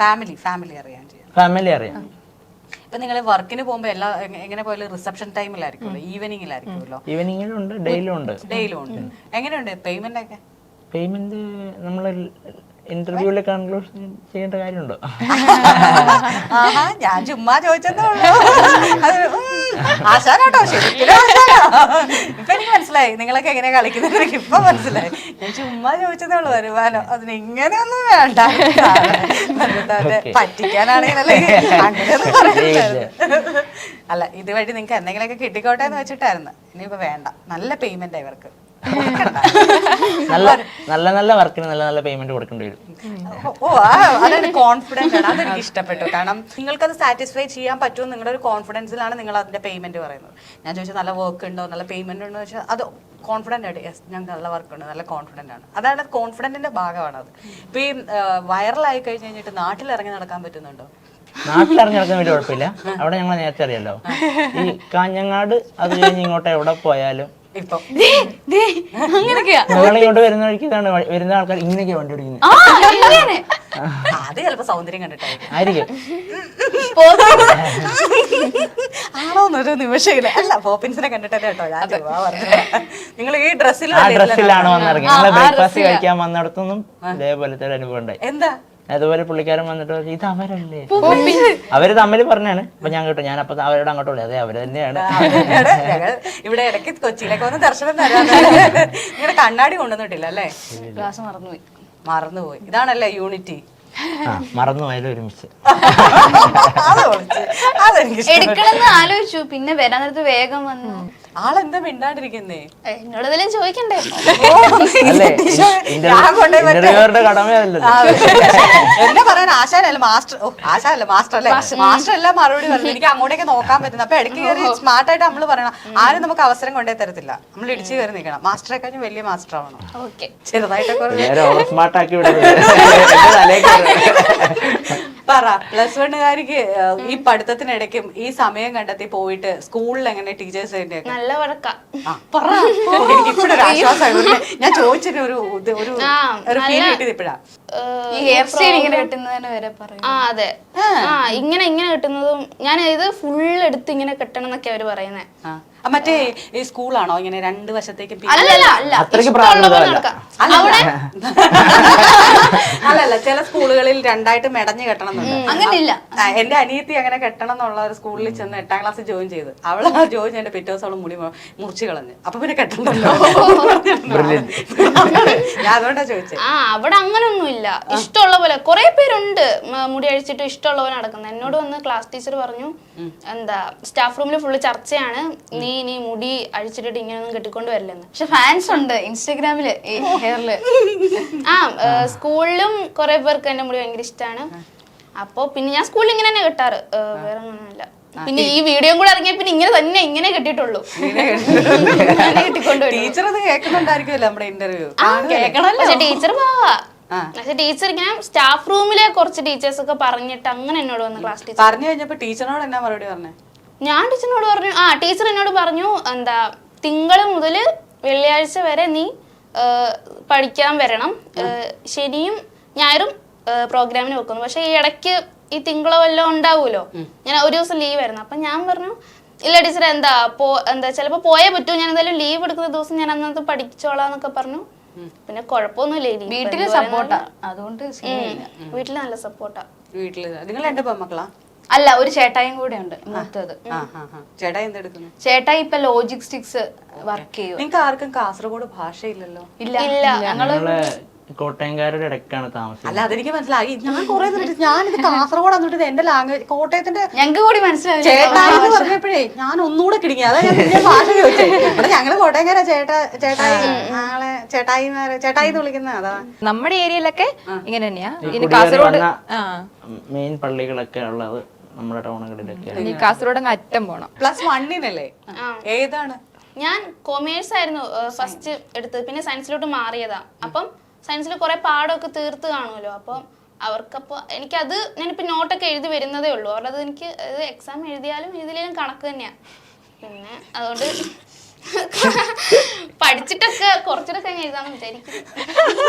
ഫാമിലി അറിയാൻ ചെയ്യും.
ഫാമിലി അറിയാം.
ഇപ്പൊ നിങ്ങൾ വർക്കിന് പോകുമ്പോ എങ്ങനെ പോയാലും റിസപ്ഷൻ ടൈമിലായിരിക്കുമല്ലോ, ഈവനിങ്ങിലായിരിക്കുമല്ലോ?
ഈവനിങ്ങിലും ഉണ്ട്, ഡെയിലും ഉണ്ട്.
എങ്ങനെയുണ്ട് പേയ്മെന്റ് ഒക്കെ?
പേയ്മെന്റ് നമ്മൾ ഇന്റർവ്യൂവിൽ കൺക്ലൂഷൻ ചെയ്യേണ്ട കാര്യമുണ്ടോ?
ഞാൻ ചുമ്മാ ചോദിച്ചതേ ഉള്ളൂ. ആശാനാട്ടോ, ശരിക്കും ഇപ്പൊ എനിക്ക് മനസ്സിലായി നിങ്ങളൊക്കെ എങ്ങനെയാ കളിക്കുന്നത്. എനിക്ക് ഇപ്പൊ മനസ്സിലായി. ഞാൻ ചുമ്മാ ചോദിച്ചതേ ഉള്ളൂ. വരുമാനം അതിന് ഇങ്ങനെയൊന്നും വേണ്ട, പറ്റിക്കാനാണെങ്കിലല്ലേ അങ്ങനെയൊന്നും പറയുന്നത്. അല്ല, ഇതുവഴി നിങ്ങൾക്ക് എന്തെങ്കിലുമൊക്കെ കിട്ടിക്കോട്ടെ എന്ന് വെച്ചിട്ടായിരുന്നു. ഇനിയിപ്പോ വേണ്ട, നല്ല പേയ്മെന്റ് ഇവർക്ക്.
നല്ല വർക്കിന് നല്ല പേയ്മെന്റ് കൊടുക്കേണ്ടി വരും.
അതൊരു കോൺഫിഡൻസ് ആണ്, അതെനിക്ക് ഇഷ്ടപ്പെട്ടു. കാരണം നിങ്ങൾക്കത് സാറ്റിസ്ഫൈ ചെയ്യാൻ പറ്റുമോ നിങ്ങളുടെ ഒരു കോൺഫിഡൻസിലാണ് നിങ്ങൾ അതിന്റെ പേയ്മെന്റ് പറയുന്നത്. ഞാൻ ചോദിച്ചാൽ നല്ല വർക്ക് ഉണ്ടോ, നല്ല പേയ്മെന്റ് ഉണ്ടോ ചോദിച്ചാൽ അത് കോൺഫിഡന്റ് ആയിട്ട്, യെസ് ഞങ്ങൾക്ക് നല്ല വർക്ക് ഉണ്ട്, നല്ല കോൺഫിഡന്റ് ആണ്. അതാണ് കോൺഫിഡന്റിന്റെ ഭാഗമാണ് അത്. ഇപ്പൊ ഈ വൈറലായി കഴിഞ്ഞ് കഴിഞ്ഞിട്ട് നാട്ടിൽ ഇറങ്ങി നടക്കാൻ പറ്റുന്നുണ്ടോ?
നാട്ടിലിറങ്ങി നടക്കാൻ വലിയ കുഴപ്പമില്ല. അവിടെ ഞങ്ങൾ നേരത്തെ അറിയാലോ, ഈ കാഞ്ഞങ്ങാട് അത് കഴിഞ്ഞ് ഇങ്ങോട്ട് എവിടെ പോയാലും ഇങ്ങോട്ട് വരുന്ന വഴിക്ക് വരുന്ന ആൾക്കാർ ഇങ്ങനെയൊക്കെ വണ്ടി ഓടിക്കുന്നത്.
അത് ചിലപ്പോ സൗന്ദര്യം
കണ്ടിട്ടായിരിക്കും.
ആണോന്നൊരു നിമിഷമില്ല. അല്ല, പോപ്പിൻസിനെ കണ്ടിട്ടല്ലേ കേട്ടോ ഞാൻ നിങ്ങൾ ഈ
ഡ്രസ്സിലാണ് വന്നിറങ്ങി. ഞങ്ങളെ ബ്രേക്ക്ഫാസ്റ്റ് കഴിക്കാൻ വന്നിടത്തൊന്നും ഇതേപോലത്തെ ഒരു അനുഭവം ഉണ്ടായി.
എന്താ
അതുപോലെ പുള്ളിക്കാരൻ വന്നിട്ട് ഇത് അവരല്ലേ, അവര് തമ്മിൽ പറഞ്ഞാണ്. അപ്പൊ ഞാൻ കേട്ടോ, ഞാൻ അപ്പൊ അവരോട് അങ്ങോട്ട് വിളി, അതെ അവര് തന്നെയാണ്.
ഇവിടെ ഇടയ്ക്ക് കൊച്ചിയിലേക്ക് ഒന്ന് ദർശനം തരാൻ നിങ്ങളുടെ കണ്ണാടി കൊണ്ടുവന്നിട്ടില്ല അല്ലേ?
ക്ലാസ് മറന്നുപോയി.
ഇതാണല്ലേ യൂണിറ്റി.
മറന്നുപോയാലും ഒരുമിച്ച്.
അതെനിക്ക്
എടുക്കണമെന്ന് ആലോചിച്ചു, പിന്നെ വരാൻ നേരത്ത് വേഗം വന്നു.
ആളെന്താ മിണ്ടാണ്ടിരിക്കുന്നേ?
എന്നോട് ഇതിലും ചോദിക്കണ്ടേ?
അല്ലേ ഇന്റർവ്യൂവറുടെ കടമയല്ലോ.
എന്നെ പറയാൻ ആശാനല്ല മാസ്റ്റർ. ആശാനല്ല മാസ്റ്റർ അല്ലേ? മാസ്റ്റർ എല്ലാം മറുപടി പറഞ്ഞു. എനിക്ക് അങ്ങോട്ടേക്ക് നോക്കാൻ പറ്റുന്നു. അപ്പൊ ഇടയ്ക്ക് കയറി സ്മാർട്ടായിട്ട് നമ്മള് പറയണം. ആരും നമുക്ക് അവസരം കൊണ്ടേ തരത്തില്ല. നമ്മൾ ഇടിച്ചു കയറി നിൽക്കണം. മാസ്റ്ററെ കഴിഞ്ഞ് വലിയ മാസ്റ്റർ ആവണം.
ഓക്കെ,
ചെറുതായിട്ടൊക്കെ
സ്മാർട്ടാക്കി
പറ. പ്ലസ് വണ്ണുകാരിക്ക് ഈ പഠിത്തത്തിനിടയ്ക്കും ഈ സമയം കണ്ടെത്തി പോയിട്ട് സ്കൂളിൽ എങ്ങനെ ടീച്ചേഴ്സിന്റെ
നല്ല വഴക്കാ.
പറ. എനിക്ക് ഇപ്പഴൊരു ആശ്വാസമാണ്. ഞാൻ ചോദിച്ചതിന് ഒരു ഫീൽ കിട്ടിയത് ഇപ്പഴാ.
ഈ ഹെയർ സ്റ്റൈൽ ഇങ്ങനെ കെട്ടുന്നതിന് വരെ പറയും.
അതെ, ഇങ്ങനെ കെട്ടുന്നതും ഞാൻ ഇത് ഫുൾ എടുത്ത് ഇങ്ങനെ കെട്ടണം എന്നൊക്കെ അവര് പറയുന്നേ.
മറ്റേ ഈ സ്കൂളാണോ ഇങ്ങനെ രണ്ട് വശത്തേക്ക്
അത്രയ്ക്ക് പ്രാധാന്യമല്ല.
അല്ലല്ല, ചില സ്കൂളുകളിൽ രണ്ടായിട്ട് മെടഞ്ഞു കെട്ടണം എന്നുണ്ട്.
അങ്ങനെയില്ല.
എന്റെ അനിയത്തി അങ്ങനെ കെട്ടണം എന്നുള്ള ഒരു സ്കൂളിൽ ചെന്ന് 8ാം ക്ലാസ് ജോയിൻ ചെയ്ത് അവള് ജോയിൻ ചെയ്തിട്ട് പിറ്റേ ദിവസം അവള് മുടി മുറിച്ച് കളഞ്ഞ്. അപ്പൊ പിന്നെ കെട്ടണ്ടല്ലോ. ഞാൻ അതുകൊണ്ടാ ചോദിച്ചത്.
അവിടെ അങ്ങനൊന്നുമില്ല. ഇഷ്ടമുള്ള പോലെ കുറെ പേരുണ്ട് മുടി അഴിച്ചിട്ട് ഇഷ്ടമുള്ള പോലെ നടക്കുന്നത്. എന്നോട് വന്ന് ക്ലാസ് ടീച്ചർ പറഞ്ഞു, എന്താ സ്റ്റാഫ് റൂമിൽ ഫുള്ള് ചർച്ചയാണ്, നീ മുടി അഴിച്ചിട്ടിട്ട് ഇങ്ങനെയൊന്നും കെട്ടിക്കൊണ്ട് വരില്ലെന്ന്. പക്ഷെ ഫാൻസ് ഉണ്ട് ഇൻസ്റ്റഗ്രാമില് ഈ ഹെയറില്. സ്കൂളിലും കുറെ പേർക്ക് എന്റെ മുടി ഭയങ്കര ഇഷ്ടമാണ്. അപ്പൊ പിന്നെ ഞാൻ സ്കൂളിൽ ഇങ്ങനെ തന്നെ കെട്ടാറ്, വേറെ ഒന്നുമില്ല. പിന്നെ ഈ വീഡിയോ കൂടെ ഇറങ്ങിയ പിന്നെ ഇങ്ങനെ കെട്ടിട്ടുള്ളൂ.
ടീച്ചർ അത് കേൾക്കുന്നുണ്ടായിരിക്കുമല്ലോ നമ്മുടെ ഇന്റർവ്യൂ.
കേൾക്കണല്ലോ. പക്ഷെ ടീച്ചർ പോവാ. പക്ഷെ ടീച്ചർ ഇങ്ങനെ സ്റ്റാഫ് റൂമിലെ കുറച്ച് ടീച്ചേഴ്സ് ഒക്കെ പറഞ്ഞിട്ട് അങ്ങനെ എന്നോട് വന്ന് ക്ലാസ് ടീച്ചർ
പറഞ്ഞു കഴിഞ്ഞപ്പോ ടീച്ചറിനോട് എന്നാ മറുപടി പറഞ്ഞേ?
ഞാൻ ടീച്ചറിനോട് പറഞ്ഞു, ടീച്ചർ എന്നോട് പറഞ്ഞു, എന്താ തിങ്കൾ മുതൽ വെള്ളിയാഴ്ച വരെ നീ പഠിക്കാൻ വരണം, ശനിയും ഞായറും പ്രോഗ്രാമിന് വെക്കുന്നു. പക്ഷെ ഈ ഇടയ്ക്ക് ഈ തിങ്കളോ വല്ലതും ഉണ്ടാവുമല്ലോ, ഞാൻ ഒരു ദിവസം ലീവ് ആയിരുന്നു. അപ്പൊ ഞാൻ പറഞ്ഞു, ഇല്ല ടീച്ചർ, എന്താ ചിലപ്പോ പോയേ പറ്റൂ, ഞാൻ എന്തായാലും ലീവ് എടുക്കുന്ന ദിവസം ഞാൻ അന്നത്തെ പഠിച്ചോളാന്നൊക്കെ പറഞ്ഞു. പിന്നെ കുഴപ്പമൊന്നുമില്ല,
വീട്ടില് സപ്പോർട്ടാ, അതുകൊണ്ട്
വീട്ടില് നല്ല സപ്പോർട്ടാ.
വീട്ടില് നിങ്ങൾ 2 പെൺമക്കളാ?
അല്ല, ഒരു ചേട്ടായും കൂടെ ഉണ്ട്, മൂത്തത്.
ചേട്ടായി എന്തെടുക്കുന്നു?
ചേട്ടായി ഇപ്പൊ ലോജിസ്റ്റിക്സ് വർക്ക് ചെയ്യും.
നിങ്ങൾക്ക് ആർക്കും കാസർഗോഡ് ഭാഷയില്ലല്ലോ?
ഇല്ല, ഞങ്ങള്
കോട്ടയംകാരുടെ ഇടയ്ക്കാണ് താമസം.
അല്ല, അതെനിക്ക് മനസ്സിലായി. ഞാൻ കുറെ ഞാനിത് കാസർഗോഡ് വന്നിട്ട് എന്റെ ലാംഗ്വേജ് കോട്ടയത്തിന്റെ
ഞങ്ങൾക്ക് കൂടി മനസ്സിലായി.
ചേട്ടായി എന്ന് പറഞ്ഞപ്പോഴേ ഞാൻ ഒന്നുകൂടെ കിടങ്ങി. അതാ ഞാൻ ഭാഷ ചോദിച്ചേ. ഇവിടെ ഞങ്ങള് കോട്ടയംകാരാ ചേട്ടായി, ഞങ്ങളെ ചേട്ടായി എന്ന് വിളിക്കുന്ന. അതാ
നമ്മുടെ ഏരിയയിലൊക്കെ ഇങ്ങനെ തന്നെയാ. ഇനി കാസർഗോഡ്
മെയിൻ പള്ളികളൊക്കെ ഉള്ളത് നമ്മുടെ ടൗണുകളിലൊക്കെ.
കാസർഗോഡ് അങ്ങ് അറ്റം പോണം.
+1 ഏതാണ്?
ഞാൻ കൊമേഴ്സ് ആയിരുന്നു ഫസ്റ്റ് എടുത്തത്, പിന്നെ സയൻസിലോട്ട് മാറിയതാ. അപ്പം സയൻസിൽ കുറെ പാടമൊക്കെ തീർത്ത് കാണുമല്ലോ. അപ്പം അവർക്കപ്പോൾ എനിക്കത് ഞാനിപ്പോൾ നോട്ടൊക്കെ എഴുതി വരുന്നതേ ഉള്ളൂ. അവരത് എനിക്ക് എക്സാം എഴുതിയാലും എഴുതിയാലും കണക്ക് തന്നെയാണ്. പിന്നെ അതുകൊണ്ട് പഠിച്ചിട്ടൊക്കെ കുറച്ചുകൂടെ കഴിഞ്ഞ് എഴുതാന്ന് വിചാരിക്കും.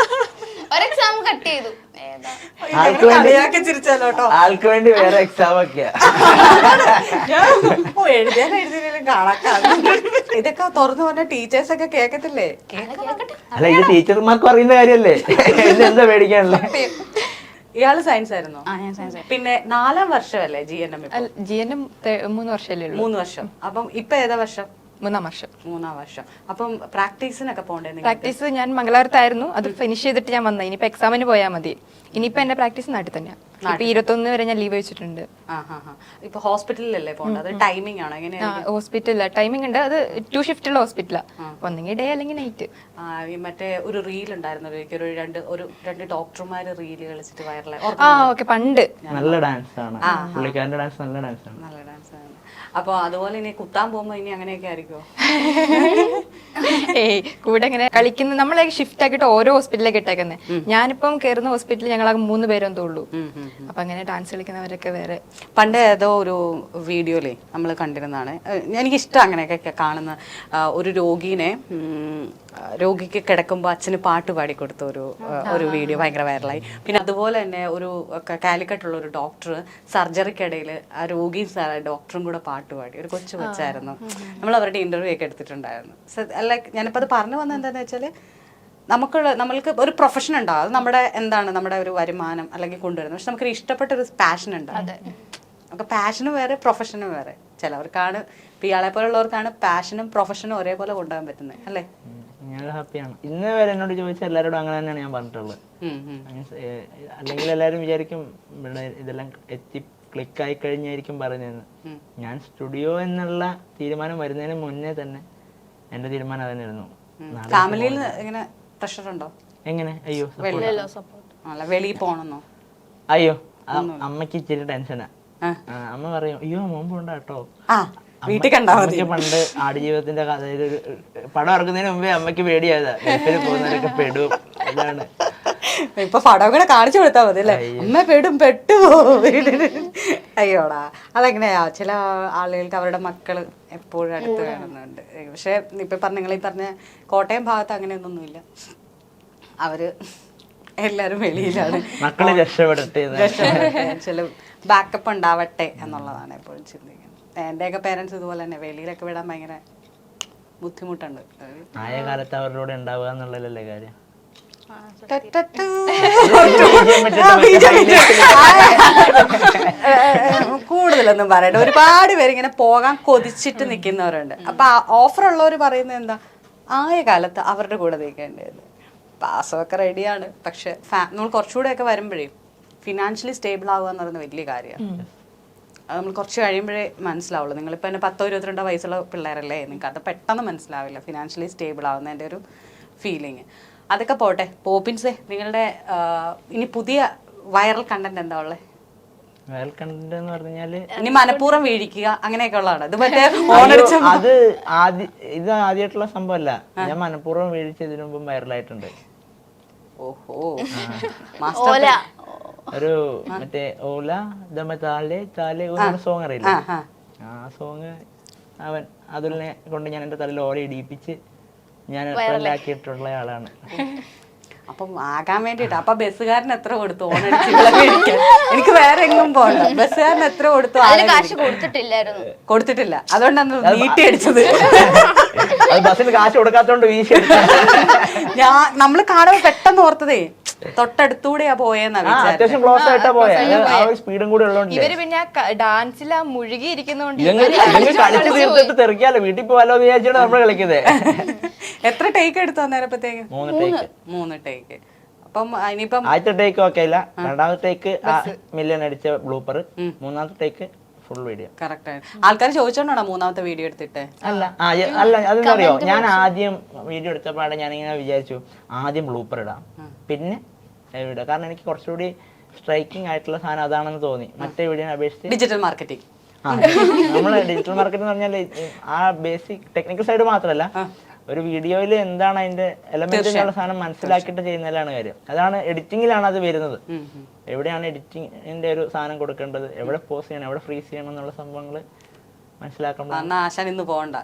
ഒരു എക്സാം കട്ട് ചെയ്തു.
ആൾക്ക് വേണ്ടി വേറെ എക്സാം ഒക്കെയാ.
എഴുതിയാലും കണക്കാണ്. ഇതൊക്കെ തുറന്നു പറഞ്ഞ ടീച്ചേഴ്സ് ഒക്കെ കേക്കത്തില്ലേ?
അല്ല, ഇത് ടീച്ചർമാർക്ക് അറിയുന്ന കാര്യല്ലേ, എന്താ പേടിക്കാനല്ലേ.
ഇയാള് സയൻസ് ആയിരുന്നോ? പിന്നെ 4ാം വർഷമല്ലേ GNM?
GNM 3 വർഷമല്ലേ ഉള്ളൂ.
3 വർഷം. അപ്പം ഇപ്പൊ ഏതാ വർഷം?
3ാം വർഷം.
3ാം വർഷം. അപ്പം പ്രാക്ടീസിനൊക്കെ പോകണ്ടേ?
പ്രാക്ടീസ് ഞാൻ മംഗലാപുരത്തായിരുന്നു, അത് ഫിനിഷ് ചെയ്തിട്ട് ഞാൻ വന്നത്. ഇനിയിപ്പോ എക്സാമിന് പോയാൽ മതി. ഇനിയിപ്പോ എന്റെ പ്രാക്ടീസ് നാട്ടിൽ തന്നെയാണ്. ഇപ്പൊ 21 വരെ ഞാൻ ലീവ് വെച്ചിട്ടുണ്ട്.
ഇപ്പൊ ഹോസ്പിറ്റലിലല്ലേ പോകേണ്ടത്? അത് ടൈമിംഗ് ആണോ എങ്ങനെയാ?
ഹോസ്പിറ്റലില്ല, ടൈമിംഗ് ഉണ്ട്. അത് 2 ഷിഫ്റ്റുള്ള ഹോസ്പിറ്റലാ. ഒന്നെങ്കിൽ ഡേ അല്ലെങ്കിൽ നൈറ്റ്.
മറ്റേ ഒരു റീൽ ഉണ്ടായിരുന്നു, ഒരു രണ്ട് ഡോക്ടർമാര് റീല് കളിച്ചിട്ട് വൈറലായി.
ഓക്കെ, പണ്ട്.
നല്ല ഡാൻസ് ആണ് പുള്ളിക്കാരന്റെ ഡാൻസ്. നല്ല ഡാൻസ് ആണ്.
നല്ല ഡാൻസ് ആണ്. അപ്പൊ അതുപോലെ ഇനി കുത്താൻ പോകുമ്പോ ഇനി അങ്ങനെയൊക്കെ ആയിരിക്കുമോ?
ഏയ്, കൂടെ ഇങ്ങനെ കളിക്കുന്ന നമ്മളെ ഷിഫ്റ്റ് ആക്കിയിട്ട് ഓരോ ഹോസ്പിറ്റലിലേക്ക് ഇട്ടേക്കുന്നത്. ഞാനിപ്പം കയറുന്ന ഹോസ്പിറ്റലിൽ ഞങ്ങൾ 3 പേരെന്തോ ഉള്ളൂ. അപ്പൊ അങ്ങനെ ഡാൻസ് കളിക്കുന്നവരൊക്കെ വേറെ.
പണ്ട് ഏതോ ഒരു വീഡിയോയിലേ നമ്മൾ കണ്ടിരുന്നതാണ്, എനിക്കിഷ്ടം അങ്ങനെയൊക്കെ കാണുന്ന ഒരു രോഗിക്ക് കിടക്കുമ്പോൾ അച്ഛന് പാട്ട് പാടിക്കൊടുത്ത ഒരു വീഡിയോ ഭയങ്കര വൈറലായി. പിന്നെ അതുപോലെ തന്നെ ഒരു കാലിക്കട്ടുള്ള ഒരു ഡോക്ടർ സർജറിക്കിടയിൽ ആ രോഗിയും ഡോക്ടറും കൂടെ പാട്ട് പാടി. ഒരു കൊച്ചു കൊച്ചായിരുന്നു. നമ്മൾ അവരുടെ ഇന്റർവ്യൂ ഒക്കെ എടുത്തിട്ടുണ്ടായിരുന്നു. ലൈക്ക് ഞാനിപ്പോൾ അത് പറഞ്ഞു വന്നത് എന്താണെന്ന് വെച്ചാൽ, നമ്മൾക്ക് ഒരു പ്രൊഫഷൻ ഉണ്ടാവും. അത് നമ്മുടെ ഒരു വരുമാനം അല്ലെങ്കിൽ കൊണ്ടുവരുന്നത്. പക്ഷെ നമുക്കൊരു ഇഷ്ടപ്പെട്ട ഒരു പാഷൻ ഉണ്ടാവും. നമുക്ക് പാഷനും വേറെ പ്രൊഫഷനും വേറെ. ചിലവർക്കാണ്, ഇപ്പം ഇയാളെ പോലുള്ളവർക്കാണ് പാഷനും പ്രൊഫഷനും ഒരേപോലെ കൊണ്ടുപോകാൻ പറ്റുന്നത്, അല്ലേ?
ഞങ്ങൾ ഹാപ്പിയാണ്. ഇന്ന് വരെ എന്നോട് ചോദിച്ച എല്ലാവരോടും അങ്ങനെ തന്നെയാണ് ഞാൻ പറഞ്ഞിട്ടുള്ളത്. മീൻസ് അല്ലെങ്കിൽ എല്ലാവരും വിചാരിക്കും ഇവിടെ ഇതെല്ലാം എത്തി ക്ലിക്കായി കഴിഞ്ഞായിരിക്കും പറയുന്നതെന്ന്. ഞാൻ സ്റ്റുഡിയോ എന്നുള്ള തീരുമാനം വരുന്നതിന് മുന്നേ തന്നെ എൻ്റെ തീരുമാനം അതന്നെയായിരുന്നു.
ഫാമിലിയിൽ ഇങ്ങനെ പ്രഷർ ഉണ്ടോ?
എങ്ങനെ? അയ്യോ
അല്ല വെളിയിൽ പോണെന്നോ?
അയ്യോ അമ്മയ്ക്ക് ഇച്ചിരി ടെൻഷനാ. അമ്മ പറയും അയ്യോ മുമ്പ് ഉണ്ടാ കേട്ടോ.
വീട്ടിൽ കണ്ടാ മതി.
പണ്ട് ആടുജീവിതത്തിന്റെ കഥ പടം ഇറക്കുന്നതിന് മുമ്പേ അമ്മയ്ക്ക് പേടിയായതാ ഗൾഫിൽ പോകുന്നവരൊക്കെ പെടും. അതാണ്
ഇപ്പൊ പടം കൂടെ കാണിച്ചു കൊടുത്താൽ മതി അല്ലേ? അമ്മ പെട്ടു അയ്യോടാ. അതെങ്ങനെയാ ചില ആളുകൾക്ക് അവരുടെ മക്കള് എപ്പോഴും അടുത്ത് വേണമെന്നുണ്ട്. പക്ഷെ ഇപ്പൊ നിങ്ങൾ ഈ പറഞ്ഞ കോട്ടയം ഭാഗത്ത് അങ്ങനെയൊന്നുമില്ല. അവര് എല്ലാരും വെളിയിലാണ്.
മക്കള് രക്ഷപ്പെടട്ടെ,
ചില ബാക്കപ്പ് ഉണ്ടാവട്ടെ എന്നുള്ളതാണ് എപ്പോഴും ചിന്തിക്കുന്നത്. എന്റെയൊക്കെ പേരൻസ് ഇതുപോലെ തന്നെ വെളിയിലൊക്കെ വിടാൻ ഭയങ്കര ബുദ്ധിമുട്ടുണ്ട്.
ആയ കാലത്ത് അവരുടെ കൂടെ ഉണ്ടാവുക എന്നുള്ളതല്ലേ കാര്യം.
കൂടുതലൊന്നും പറയണ്ട. ഒരുപാട് പേര് ഇങ്ങനെ പോകാൻ കൊതിച്ചിട്ട് നിൽക്കുന്നവരുണ്ട്. അപ്പൊ ഓഫർ ഉള്ളവർ പറയുന്നത് എന്താ, ആയ കാലത്ത് അവരുടെ കൂടെ നിൽക്കേണ്ടത്. പാസമൊക്കെ റെഡിയാണ്, പക്ഷെ നമ്മൾ കുറച്ചുകൂടെ ഒക്കെ വരുമ്പോഴേ ഫിനാൻഷ്യലി സ്റ്റേബിൾ ആവുക എന്ന് പറയുന്നത് വലിയ കാര്യമാണ്. അത് നമ്മൾ കുറച്ച് കഴിയുമ്പോഴേ മനസ്സിലാവുള്ളൂ. നിങ്ങളിപ്പോൾ തന്നെ 10-22 വയസ്സുള്ള പിള്ളേരല്ലേ, നിങ്ങൾക്ക് അത് പെട്ടെന്ന് മനസ്സിലാവില്ല ഫിനാൻഷ്യലി സ്റ്റേബിൾ ആവുന്നതിൻ്റെ ഒരു ഫീലിങ്. അതൊക്കെ പോട്ടെ. പോപ്പിൻസേ, നിങ്ങളുടെ ഇനി പുതിയ വൈറൽ കണ്ടന്റ് എന്താ ഉള്ളത്?
വൈറൽ കണ്ടന്റ് എന്ന് പറഞ്ഞാല്
ഇനി മനഃപൂർവ്വം വീഴിക്കുക അങ്ങനെയൊക്കെ ഉള്ളതാണ്. ഇത് മറ്റേ
അത് ഇത് ആദ്യമായിട്ടുള്ള സംഭവമല്ല. ഞാൻ മനഃപൂർവ്വം വീഴ്ച ഇതിനു മുമ്പും വൈറലായിട്ടുണ്ട്.
ഓഹോ,
ഒരു മറ്റേ ഓല ദമ താലെ താലെ ഒരു സോങ് അറിയില്ല? ആ സോങ് അവൻ അതുലിനെ കൊണ്ട് ഞാൻ എന്റെ തലയിൽ ഓല ഇടിപ്പിച്ച് ഞാൻ ട്രെൻഡാക്കിയിട്ടുള്ള ആളാണ്.
അപ്പം ആകാൻ വേണ്ടിട്ട്. അപ്പൊ ബസ്സുകാരൻ എത്ര കൊടുത്തു ഓണടിച്ച് മേടിക്കാൻ? എനിക്ക് വേറെ എങ്ങും പോകണ്ട. ബസ്സുകാരൻ എത്ര കൊടുത്തു? കൊടുത്തിട്ടില്ല. അതുകൊണ്ടാണ് വീട്ടി അടിച്ചത്.
ബസ്സിന് കാശ് കൊടുക്കാത്തോണ്ട് വീശി
നമ്മള് കാണുമ്പോ പെട്ടെന്ന് ഓർത്തതേ തൊട്ടടുത്തൂടെയാ പോയെന്നാ
അത്യാവശ്യം ക്ലോസ് ആയിട്ടാ പോയത്. സ്പീഡും കൂടെ ഉള്ളതുകൊണ്ട്
ഇവര് പിന്നെ ഡാൻസിൽ മുഴുകി ഇരിക്കുന്നോണ്ട്
കളിച്ച് തീർത്തിട്ട് തെറിക്കാലോ, വീട്ടിൽ പോവാലോ എന്ന് വിചാരിച്ചാണ് നമ്മൾ കളിക്കുന്നത്.
എത്ര ടേക്ക് എടുത്തു അന്നേരപ്പത്തേക്ക്? 3 ടേക്ക്. അപ്പം ഇനിയിപ്പം
ആദ്യത്തെ ടേക്ക് ഓക്കെ ഇല്ല, രണ്ടാമത്തെ ടേക്ക് മില്യൺ അടിച്ച ബ്ലൂപ്പർ, മൂന്നാമത്തെ ടേക്ക് ഫുൾ വീഡിയോ.
കറക്റ്റ് ആണ്. ആൾക്കാർ ചോദിച്ചോണ്ടാണോ മൂന്നാമത്തെ വീഡിയോ എടുത്തിട്ട്?
അല്ല അതെന്നറിയോ, ഞാൻ ആദ്യം വീഡിയോ എടുത്തപ്പോഴാണ് ഞാനിങ്ങനെ വിചാരിച്ചു ആദ്യം ബ്ലൂപ്പർ ഇടാം പിന്നെ വീഡിയോ. കാരണം എനിക്ക് കുറച്ചുകൂടി സ്ട്രൈക്കിംഗ് ആയിട്ടുള്ള സാധനം അതാണെന്ന് തോന്നി മറ്റേ വീഡിയോനെ അപേക്ഷിച്ച്.
ഡിജിറ്റൽ മാർക്കറ്റിംഗ്
നമ്മള് ഡിജിറ്റൽ മാർക്കറ്റ് എന്ന് പറഞ്ഞാൽ ആ ബേസിക് ടെക്നിക്കൽ സൈഡ് മാത്രമല്ല, ഒരു വീഡിയോയിൽ എന്താണ് അതിന്റെ എലമെന്റ് എന്നുള്ള സാധനം മനസ്സിലാക്കിയിട്ട് ചെയ്യുന്നതിലാണ് കാര്യം. അതാണ് എഡിറ്റിങ്ങിലാണ് അത് വരുന്നത്. എവിടെയാണ് എഡിറ്റിങ്ങിന്റെ ഒരു സാധനം കൊടുക്കേണ്ടത്, എവിടെ പോസ് ചെയ്യണം, എവിടെ ഫ്രീസ് ചെയ്യണം എന്നുള്ള സംഭവങ്ങൾ മനസ്സിലാക്കണം.
ആശാൻ ഇന്ന് പോകണ്ട,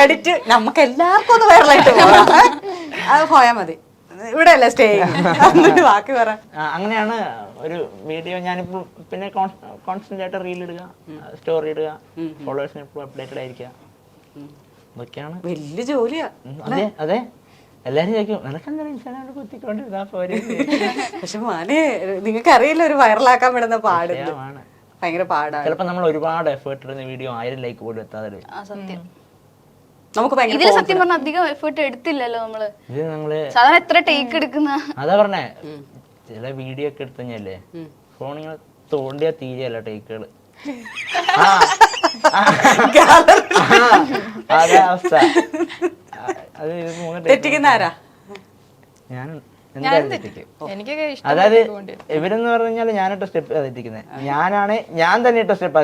എഡിറ്റ് നമുക്ക് എല്ലാവർക്കും ഒന്ന് വൈറലായിട്ട് പോകാം. അത് പോയാൽ മതി, ഇവിടെ അല്ലേ സ്റ്റേ ബാക്കി പറ.
അങ്ങനെയാണ് ഒരു വീഡിയോ. ഞാനിപ്പോ പിന്നെ കോൺസ്റ്റന്റ് ആയിട്ട് റീൽ ഇടുക, സ്റ്റോറി ഇടുക, ഫോളോവേഴ്സിന് എപ്പോഴും അപ്ഡേറ്റഡ് ആയിരിക്കുക. ഇതൊക്കെയാണ്
വലിയ ജോലിയാ.
അതെ അതെ, എല്ലാരും ചോദിക്കും നിനക്കെന്താ ഇൻസ്റ്റാഗ്രാമിൽ കുത്തിക്കൊണ്ടിരുന്നാ പോരെ.
പക്ഷെ മോനെ നിങ്ങൾക്ക് അറിയില്ല ഒരു വൈറലാക്കാൻ വിടുന്ന പാട് ഭയങ്കര പാടാണ്.
ചിലപ്പോ നമ്മൾ ഒരുപാട് എഫേർട്ട് ഇടുന്ന വീഡിയോ 1000 ലൈക്ക് പോലും എത്താതെ
നമുക്ക്
ഇതിൽ സത്യം പറഞ്ഞ അധികം എഫേർട്ട് എടുത്തില്ലല്ലോ നമ്മള്.
ഇത് നമ്മള്
സാധാരണ എത്ര ടേക്ക് എടുക്കുന്ന
അതാ പറഞ്ഞേ. ചില വീഡിയോ ഒക്കെ എടുത്തു കഴിഞ്ഞല്ലേ ഫോണിങ്ങനെ തോണ്ടിയാ തീരെയല്ല ടേക്കുകള്. അതേ അവസ്ഥ. അത്
തെറ്റിക്കുന്ന ആരാ?
ഞാൻ
എനിക്കൊക്കെ
അതായത് ഇവരെന്ന് പറഞ്ഞു കഴിഞ്ഞാൽ ഞാനിട്ട സ്റ്റെപ്പ് തെറ്റിക്കുന്നത്. ഞാൻ തന്നെ ഇട്ട സ്റ്റെപ്പ്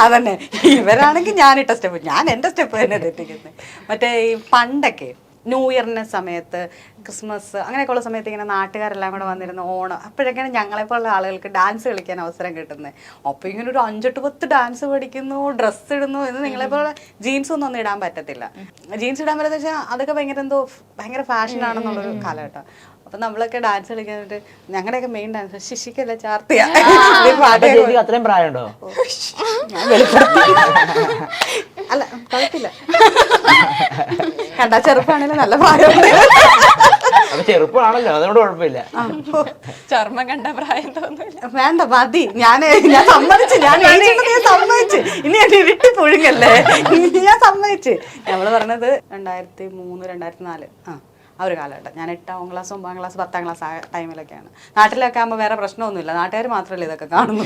അതന്നെ. ഇവരാണെങ്കിൽ ഞാനിട്ട സ്റ്റെപ്പ്, ഞാൻ എന്റെ സ്റ്റെപ്പ് തന്നെ തെറ്റിക്കുന്നത്. മറ്റേ ഈ പണ്ടൊക്കെ ന്യൂ ഇയറിന്റെ സമയത്ത്, ക്രിസ്മസ് അങ്ങനെയൊക്കെയുള്ള സമയത്ത് ഇങ്ങനെ നാട്ടുകാരെല്ലാം കൂടെ വന്നിരുന്ന ഓണം, അപ്പോഴൊക്കെയാണ് ഞങ്ങളെപ്പോലുള്ള ആളുകൾക്ക് ഡാൻസ് കളിക്കാൻ അവസരം കിട്ടുന്നത്. അപ്പോൾ ഇങ്ങനെ ഒരു 5-10 ഡാൻസ് പഠിക്കുന്നു, ഡ്രസ്സ് ഇടുന്നു. എന്ന് നിങ്ങളെപ്പോലെ ജീൻസ് ഒന്നും ഇടാൻ പറ്റത്തില്ല. ജീൻസ് ഇടാൻ പറ്റുന്ന വെച്ചാൽ അതൊക്കെ ഭയങ്കര ഫാഷൻ ആണെന്നുള്ളൊരു കാലഘട്ടം. അപ്പൊ നമ്മളൊക്കെ ഡാൻസ് കളിക്കാനായിട്ട് ഞങ്ങളുടെയൊക്കെ മെയിൻ ഡാൻസ് ശിശിക്കല്ല ചാർത്തിയ
അപ്പൊ ചേച്ചിക്ക് അത്രയും പ്രായമുണ്ടോ?
ഞാൻ വെളിപ്പെടുത്തി. അല്ല കുഴപ്പമില്ല, കണ്ടാ ചെറുപ്പാണെങ്കിലും നല്ല പ്രായമുണ്ട്.
അപ്പൊ ചെറുപ്പമാണല്ലോ, അതുകൊണ്ട് കുഴപ്പമില്ല.
ചർമ്മം കണ്ട പ്രായം തോന്നില്ല.
വേണ്ട മതി, ഞാൻ സമ്മതിച്ചു, ഞാൻ സമ്മതിച്ചു. ഇനി എന്നെ ഇരുട്ടി പുഴുങ്ങല്ലേ, ഞാൻ സമ്മതിച്ചു. നമ്മള് പറഞ്ഞത് 2003 2004 ആ ഒരു കാലഘട്ടം. ഞാൻ 8ാം ക്ലാസ് 9ാം ക്ലാസ് 10ാം ക്ലാസ് ആ ടൈമിലൊക്കെയാണ്. നാട്ടിലൊക്കെ ആകുമ്പോൾ വേറെ പ്രശ്നമൊന്നുമില്ല, നാട്ടുകാർ മാത്രമല്ലേ ഇതൊക്കെ കാണുന്നു.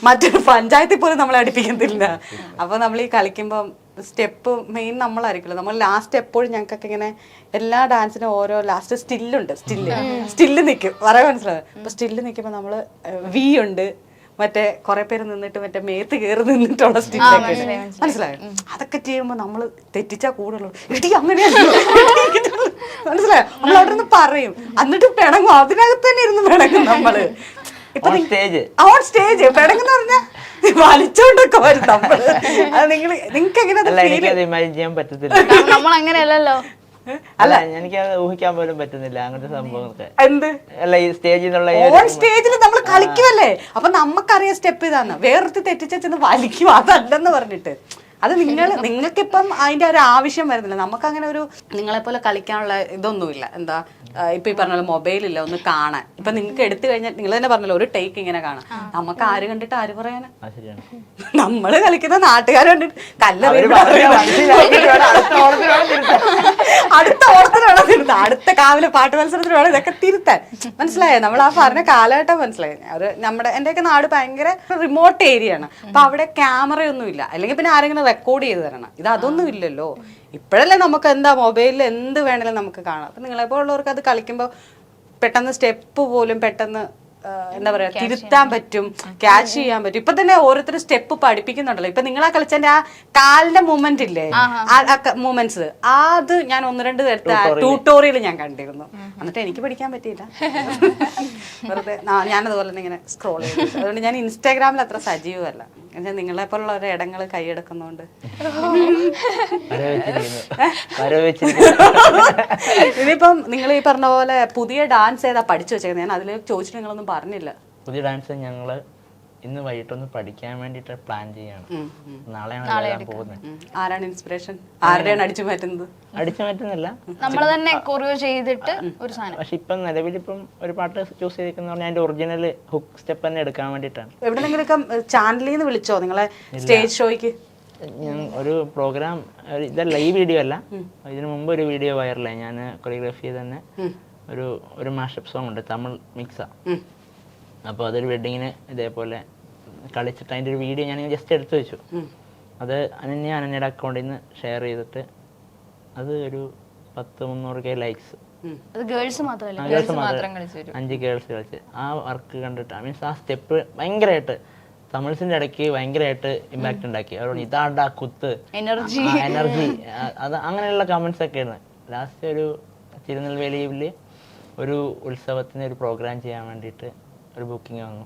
മറ്റൊരു പഞ്ചായത്തിൽ പോലും നമ്മളെ അടുപ്പിക്കുന്നില്ല. അപ്പൊ നമ്മൾ ഈ കളിക്കുമ്പം സ്റ്റെപ്പ് മെയിൻ നമ്മളായിരിക്കുമല്ലോ. നമ്മൾ ലാസ്റ്റ് എപ്പോഴും ഞങ്ങൾക്കൊക്കെ ഇങ്ങനെ എല്ലാ ഡാൻസിനും ഓരോ ലാസ്റ്റ് സ്റ്റില്ല് നിൽക്കും, പറയാൻ മനസ്സിലാവും. അപ്പൊ സ്റ്റില്ല് നിൽക്കുമ്പോൾ നമ്മള് വി ഉണ്ട്, മറ്റേ കുറെ പേര് നിന്നിട്ട് മറ്റേ മേത്ത് കയറി നിന്നിട്ടുള്ള സ്റ്റില്ലൊക്കെ മനസ്സിലായോ? അതൊക്കെ ചെയ്യുമ്പോൾ നമ്മള് തെറ്റിച്ചാ കൂടുതലുള്ളൂ. ഇടി അങ്ങനെയല്ലോ, മനസ്സിലായോ? നമ്മൾ അവിടെ നിന്ന് പറയും, എന്നിട്ട് പിണങ്ങും, അതിനകത്ത് തന്നെ ഇരുന്ന് പിണങ്ങും നമ്മള്. ഇപ്പൊ ഓൺ സ്റ്റേജ് പിണങ്ങുന്ന പറഞ്ഞാ വലിച്ചോണ്ടൊക്കെ വരും നമ്മള്. അത് നിങ്ങൾക്ക് എങ്ങനെ
ഇമാജിൻ ചെയ്യാൻ പറ്റത്തില്ല,
നമ്മൾ അങ്ങനെയല്ലല്ലോ.
അല്ല എനിക്കത് ഊഹിക്കാൻ പോലും പറ്റുന്നില്ല അങ്ങനത്തെ സംഭവങ്ങളൊക്കെ.
എന്ത്
അല്ല ഈ സ്റ്റേജിൽ
ഓൺ സ്റ്റേജിൽ നമ്മൾ കളിക്കുമല്ലേ, അപ്പൊ നമുക്കറിയാം സ്റ്റെപ്പ് ഇതാന്ന്. വേറൊരു തെറ്റിച്ചെന്ന് വലിക്കും, അതല്ലെന്ന് പറഞ്ഞിട്ട്. അത് നിങ്ങൾക്കിപ്പം അതിന്റെ ഒരു ആവശ്യം വരുന്നില്ല. നമുക്ക് അങ്ങനെ ഒരു നിങ്ങളെപ്പോലെ കളിക്കാനുള്ള ഇതൊന്നുമില്ല. എന്താ ഇപ്പൊ ഈ പറഞ്ഞ മൊബൈലില്ല ഒന്ന് കാണാൻ. ഇപ്പൊ നിങ്ങൾക്ക് എടുത്തു കഴിഞ്ഞാൽ നിങ്ങൾ തന്നെ പറഞ്ഞല്ലോ ഒരു ടേക്ക് ഇങ്ങനെ കാണാം. നമുക്ക് ആര് കണ്ടിട്ട് ആര് പറയാനാ? നമ്മള് കളിക്കുന്ന നാട്ടുകാർ കണ്ടിട്ട് അടുത്ത ഓണത്തിന് വേണം തിരുത്താൻ, അടുത്ത കാവിലെ പാട്ട് മത്സരത്തിന് വേണം ഇതൊക്കെ തിരുത്താൻ. മനസ്സിലായോ? നമ്മൾ ആ പറഞ്ഞ കാലഘട്ടം മനസ്സിലായി. എന്റെയൊക്കെ നാട് ഭയങ്കര റിമോട്ട് ഏരിയ ആണ്. അപ്പൊ അവിടെ ക്യാമറയൊന്നും ഇല്ല, അല്ലെങ്കിൽ പിന്നെ ആരെങ്കിലും റെക്കോർഡ് ചെയ്ത് തരണം. ഇത് അതൊന്നും ഇല്ലല്ലോ. ഇപ്പോഴല്ലേ നമുക്ക് എന്താ മൊബൈലിൽ എന്ത് വേണേലും നമുക്ക് കാണാം. അപ്പൊ നിങ്ങളെപ്പോലുള്ളവർക്ക് അത് കളിക്കുമ്പോൾ പെട്ടെന്ന് സ്റ്റെപ്പ് പോലും പെട്ടെന്ന് എന്താ പറയാ തിരുത്താൻ പറ്റും, ക്യാച്ച് ചെയ്യാൻ പറ്റും. ഇപ്പൊ തന്നെ ഓരോരുത്തർ സ്റ്റെപ്പ് പഠിപ്പിക്കുന്നുണ്ടല്ലോ. ഇപ്പൊ നിങ്ങളാ കളിച്ചതിന്റെ ആ കാലിന്റെ മൂവ്മെന്റ് ഇല്ലേ, മൂവ്മെന്റ്സ്, അത് ഞാൻ 1-2 ട്യൂട്ടോറിയൽ ഞാൻ കണ്ടിരുന്നു. എന്നിട്ട് എനിക്ക് പഠിക്കാൻ പറ്റിയില്ല, വെറുതെ ഞാനതുപോലെ തന്നെ ഇങ്ങനെ സ്ക്രോൾ ചെയ്തു. അതുകൊണ്ട് ഞാൻ ഇൻസ്റ്റാഗ്രാമിൽ അത്ര സജീവമല്ല. നിങ്ങളെ പോലുള്ള ഒരു ഇടങ്ങൾ കൈയെടുക്കുന്നോണ്ട് ഇനിയിപ്പം നിങ്ങൾ ഈ പറഞ്ഞ പോലെ പുതിയ ഡാൻസ് ഏതാ പഠിച്ചു വെച്ചേക്കുന്നത്? ഞാൻ അതിൽ ചോദിച്ചിട്ട് നിങ്ങളൊന്നും പറഞ്ഞില്ല.
പുതിയ ഡാൻസ് ഞങ്ങള് ഇന്ന് വൈകിട്ടൊന്ന് പഠിക്കാൻ വേണ്ടിട്ട് പ്ലാൻ ചെയ്യാണ്. നാളെയാണ് പോകുന്നത്.
ആരാണ് ഇൻസ്പിറേഷൻ? ആരുടെയാണ് അടിച്ചു മാറ്റുന്നത്?
അടിച്ചു മാറ്റുന്നില്ല,
നമ്മൾ തന്നെ കൊറിയോ ചെയ്തിട്ട് ഒരു സാധനം.
പക്ഷെ ഇപ്പം നിലവിലിപ്പം ഒരു പാട്ട് ചൂസ് ചെയ്തിരിക്കുന്ന പറഞ്ഞാൽ അതിന്റെ ഒറിജിനൽ ഹുക്ക് സ്റ്റെപ്പ് തന്നെ എടുക്കാൻ വേണ്ടിയിട്ടാണ്.
എവിടെന്നെങ്കിലൊക്കെ ചാനലിൽ നിന്ന് വിളിച്ചോ നിങ്ങളെ സ്റ്റേജ് ഷോയ്ക്ക്?
ഞാൻ ഒരു പ്രോഗ്രാം, ഇതല്ല ഈ വീഡിയോ അല്ല, ഇതിനു മുമ്പ് ഒരു വീഡിയോ വൈറലായി. ഞാൻ കൊറിയോഗ്രാഫി ചെയ്ത് തന്നെ ഒരു മാഷപ്പ് സോങ് ഉണ്ട്, തമിഴ് മിക്സാ. അപ്പോൾ അതൊരു വെഡിങ്ങിന് ഇതേപോലെ കളിച്ചിട്ട് അതിൻ്റെ ഒരു വീഡിയോ ഞാൻ ജസ്റ്റ് എടുത്തു വെച്ചു. അത് അനന്യയുടെ അക്കൗണ്ടിൽ നിന്ന് ഷെയർ ചെയ്തിട്ട് അത് ഒരു 100-300K ലൈക്സ്.
ഗേൾസ് മാത്രമല്ല,
5 ഗേൾസ് കളിച്ച് ആ വർക്ക് കണ്ടിട്ട് മീൻസ് ആ സ്റ്റെപ്പ് ഭയങ്കരമായിട്ട് തമിഴ്സിന്റെ ഇടയ്ക്ക് ഭയങ്കരമായിട്ട് ഇമ്പാക്ട് ഉണ്ടാക്കി. അതുകൊണ്ട് ഇതാണ്ടാ കുത്ത് എനർജി അത് അങ്ങനെയുള്ള കമന്റ്സ് ഒക്കെയാണ്. ലാസ്റ്റ് ഒരു തിരുനെൽവേലിയിൽ ഒരു ഉത്സവത്തിന് ഒരു പ്രോഗ്രാം ചെയ്യാൻ വേണ്ടിയിട്ട് ഒരു ബുക്കിംഗ് വന്നു.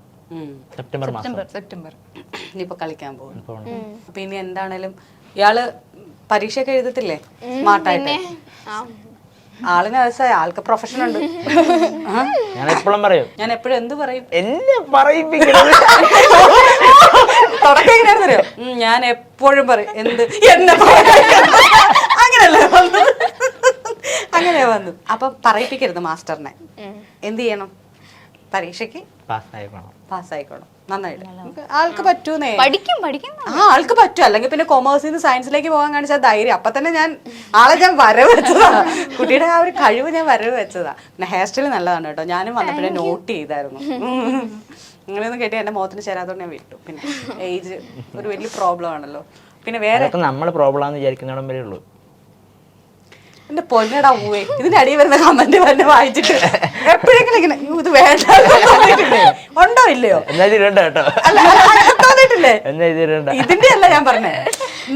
സെപ്റ്റംബർ
ഇനിയിപ്പോ കളിക്കാൻ പോകും. അപ്പൊ ഇനി എന്താണേലും ഇയാള് പരീക്ഷയൊക്കെ എഴുതത്തില്ലേ സ്മാർട്ടായിട്ട്? ആളിന് അവസായ ആൾക്ക് പ്രൊഫഷൻ ഉണ്ട്.
ഞാൻ എപ്പോഴും പറയും,
ഞാൻ എപ്പോഴും എന്ത് പറയും,
എന്നെ പറയിപ്പിക്കുന്നത്
തുടക്കം എങ്ങനെയാണെന്ന് അറിയോ? ഞാൻ എപ്പോഴും പറയും എന്ത് എന്നെ അങ്ങനെയാ വന്നു. അപ്പൊ പറയിപ്പിക്കരുത് മാസ്റ്ററിനെ. എന്ത് ചെയ്യണം? പരീക്ഷയ്ക്ക് പാസ്സായിക്കോണം നന്നായിട്ട്. ആൾക്ക് പറ്റൂന്നേ, ആൾക്ക് പറ്റും. അല്ലെങ്കിൽ പിന്നെ കൊമേഴ്സിൽ നിന്ന് സയൻസിലേക്ക് പോകാൻ കാണിച്ച ധൈര്യം. അപ്പൊ തന്നെ ഞാൻ വരവ് വെച്ചതാ. കുട്ടിയുടെ ആ ഒരു കഴിവ് ഞാൻ വരവ് വെച്ചതാ. പിന്നെ ഹെയർ സ്റ്റൈൽ നല്ലതാണ് കേട്ടോ. ഞാനും വന്നപ്പോഴേ നോട്ട് ചെയ്തായിരുന്നു. അങ്ങനെയൊന്നും കേട്ടി എന്റെ മുഖത്തിന് ചേരാത്തോണ്ട് ഞാൻ വിട്ടു. പിന്നെ ഏജ് ഒരു വലിയ പ്രോബ്ലം ആണല്ലോ. പിന്നെ വേറെ
നമ്മള് പ്രോബ്ലം ആണെന്ന് വിചാരിക്കുന്നിടം വരെ ഉള്ളൂ.
എന്റെ പൊന്നടാ ഊവേ, ഇതിന്റെ അടിയിൽ വരുന്ന കമന്റ് തന്നെ വായിച്ചിട്ട് എപ്പോഴെങ്കിലും ഇങ്ങനെ ഇത് വേണ്ട ഉണ്ടോ ഇല്ലയോ തോന്നിട്ടില്ലേ? ഇതിന്റെ അല്ല ഞാൻ പറഞ്ഞേ,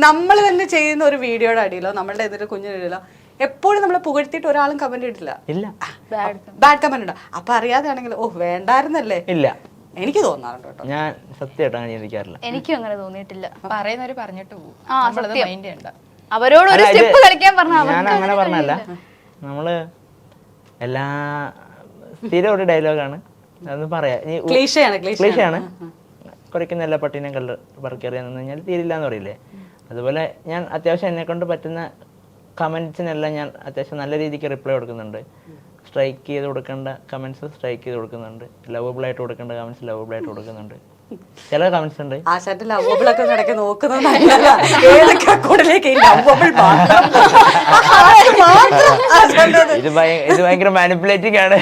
നമ്മൾ തന്നെ ചെയ്യുന്ന ഒരു വീഡിയോയുടെ അടിയിലോ നമ്മളുടെ ഏതൊരു കുഞ്ഞിലോ എപ്പോഴും നമ്മളെ പുകഴ്ത്തിയിട്ട് ഒരാളും കമന്റ് ഇട്ടില്ല. ബാഡ് കമന്റ് ഉണ്ടോ? അപ്പൊ അറിയാതെയാണെങ്കിൽ ഓ വേണ്ടായിരുന്നല്ലേ?
ഇല്ല,
എനിക്ക് തോന്നാറുണ്ട് കേട്ടോ.
ഞാൻ സത്യമായിട്ട് അങ്ങനെ ചിന്തിക്കാറില്ല.
എനിക്കും അങ്ങനെ തോന്നിയിട്ടില്ല.
പറയുന്നവര് പറഞ്ഞിട്ട് പോകും,
അവരോട് ഒരു സ്റ്റെപ്പ് കളിക്കാൻ പറഞ്ഞാൽ
ഞാൻ അങ്ങനെ പറഞ്ഞല്ല. നമ്മള് എല്ലാ സ്ഥിരം ഒരു ഡയലോഗാണ്, അതൊന്ന് പറയാം.
ക്ലീഷയാണ്.
കുറയ്ക്കുന്ന എല്ലാ പട്ടീനെ കല്ല് പറക്കറിയാന്ന് കഴിഞ്ഞാൽ തീരില്ല എന്ന് പറയില്ലേ, അതുപോലെ ഞാൻ അത്യാവശ്യം എന്നെ കൊണ്ട് പറ്റുന്ന കമൻസിനെല്ലാം ഞാൻ അത്യാവശ്യം നല്ല രീതിക്ക് റിപ്ലൈ കൊടുക്കുന്നുണ്ട്. സ്ട്രൈക്ക് ചെയ്ത് കൊടുക്കേണ്ട കമൻസ് സ്ട്രൈക്ക് ചെയ്ത് കൊടുക്കുന്നുണ്ട്, ലവബിൾ ആയിട്ട് കൊടുക്കേണ്ട കമൻസ് ലവബിൾ ആയിട്ട് കൊടുക്കുന്നുണ്ട്. ചില കമൻസ് ഉണ്ട്
ആശാന്റെ ലവബിളൊക്കെ ഇടയ്ക്ക് നോക്കുന്നത് നല്ലതാ. ഏതൊക്കെ അക്കൗണ്ടിലേക്ക് ലവബിൾ
ഇത് ഭയങ്കര മാനിപ്പുലേറ്റിംഗ് ആണ്.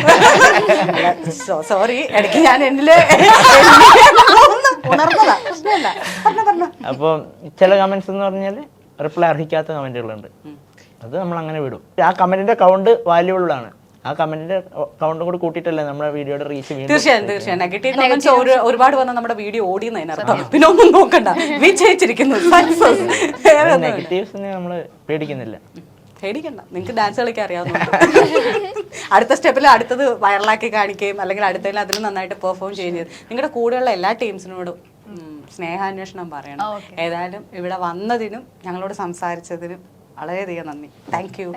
സോറി, ഇടയ്ക്ക് ഞാൻ എന്നില് ഉണർന്നതാ, പ്രശ്നമല്ല. പറഞ്ഞോ.
അപ്പോൾ ചില കമൻസ് എന്ന് പറഞ്ഞാൽ റിപ്ലൈ അർഹിക്കാത്ത കമന്റുകളുണ്ട്, അത് നമ്മൾ അങ്ങനെ വിടും. ആ കമന്റിന്റെ കൗണ്ട് വാല്യൂബിൾ ആണ്, ആ കമന്റിന്റെ കൗണ്ട് കൂടി കൂട്ടിയിട്ടല്ലേ നമ്മുടെ വീഡിയോയുടെ റീച്ച് വീണ്ടും.
തീർച്ചയായും നെഗറ്റീവ് കമന്റ്സ് ഒരുപാട് വന്നാൽ നമ്മുടെ വീഡിയോ ഓടിയെന്നതിനർത്ഥം. പിന്നെ ഒന്നും നോക്കണ്ട, വിജയിച്ചിരിക്കുന്നു.
നെഗറ്റീവ്സിനെ നമ്മൾ പേടിക്കുന്നില്ല.
പേടിക്കണ്ട, നിങ്ങൾക്ക് ഡാൻസ് കളിക്കാൻ അറിയാവുന്ന. അടുത്ത സ്റ്റെപ്പിൽ അടുത്തത് വൈറലാക്കി കാണിക്കുകയും അല്ലെങ്കിൽ അടുത്തതിൽ അതിലും നന്നായിട്ട് പെർഫോം ചെയ്യുന്നത്. നിങ്ങളുടെ കൂടെയുള്ള എല്ലാ ടീംസിനോടും സ്നേഹാന്വേഷണം പറയണം. ഏതായാലും ഇവിടെ വന്നതിനും ഞങ്ങളോട് സംസാരിച്ചതിനും വളരെയധികം നന്ദി. Thank you.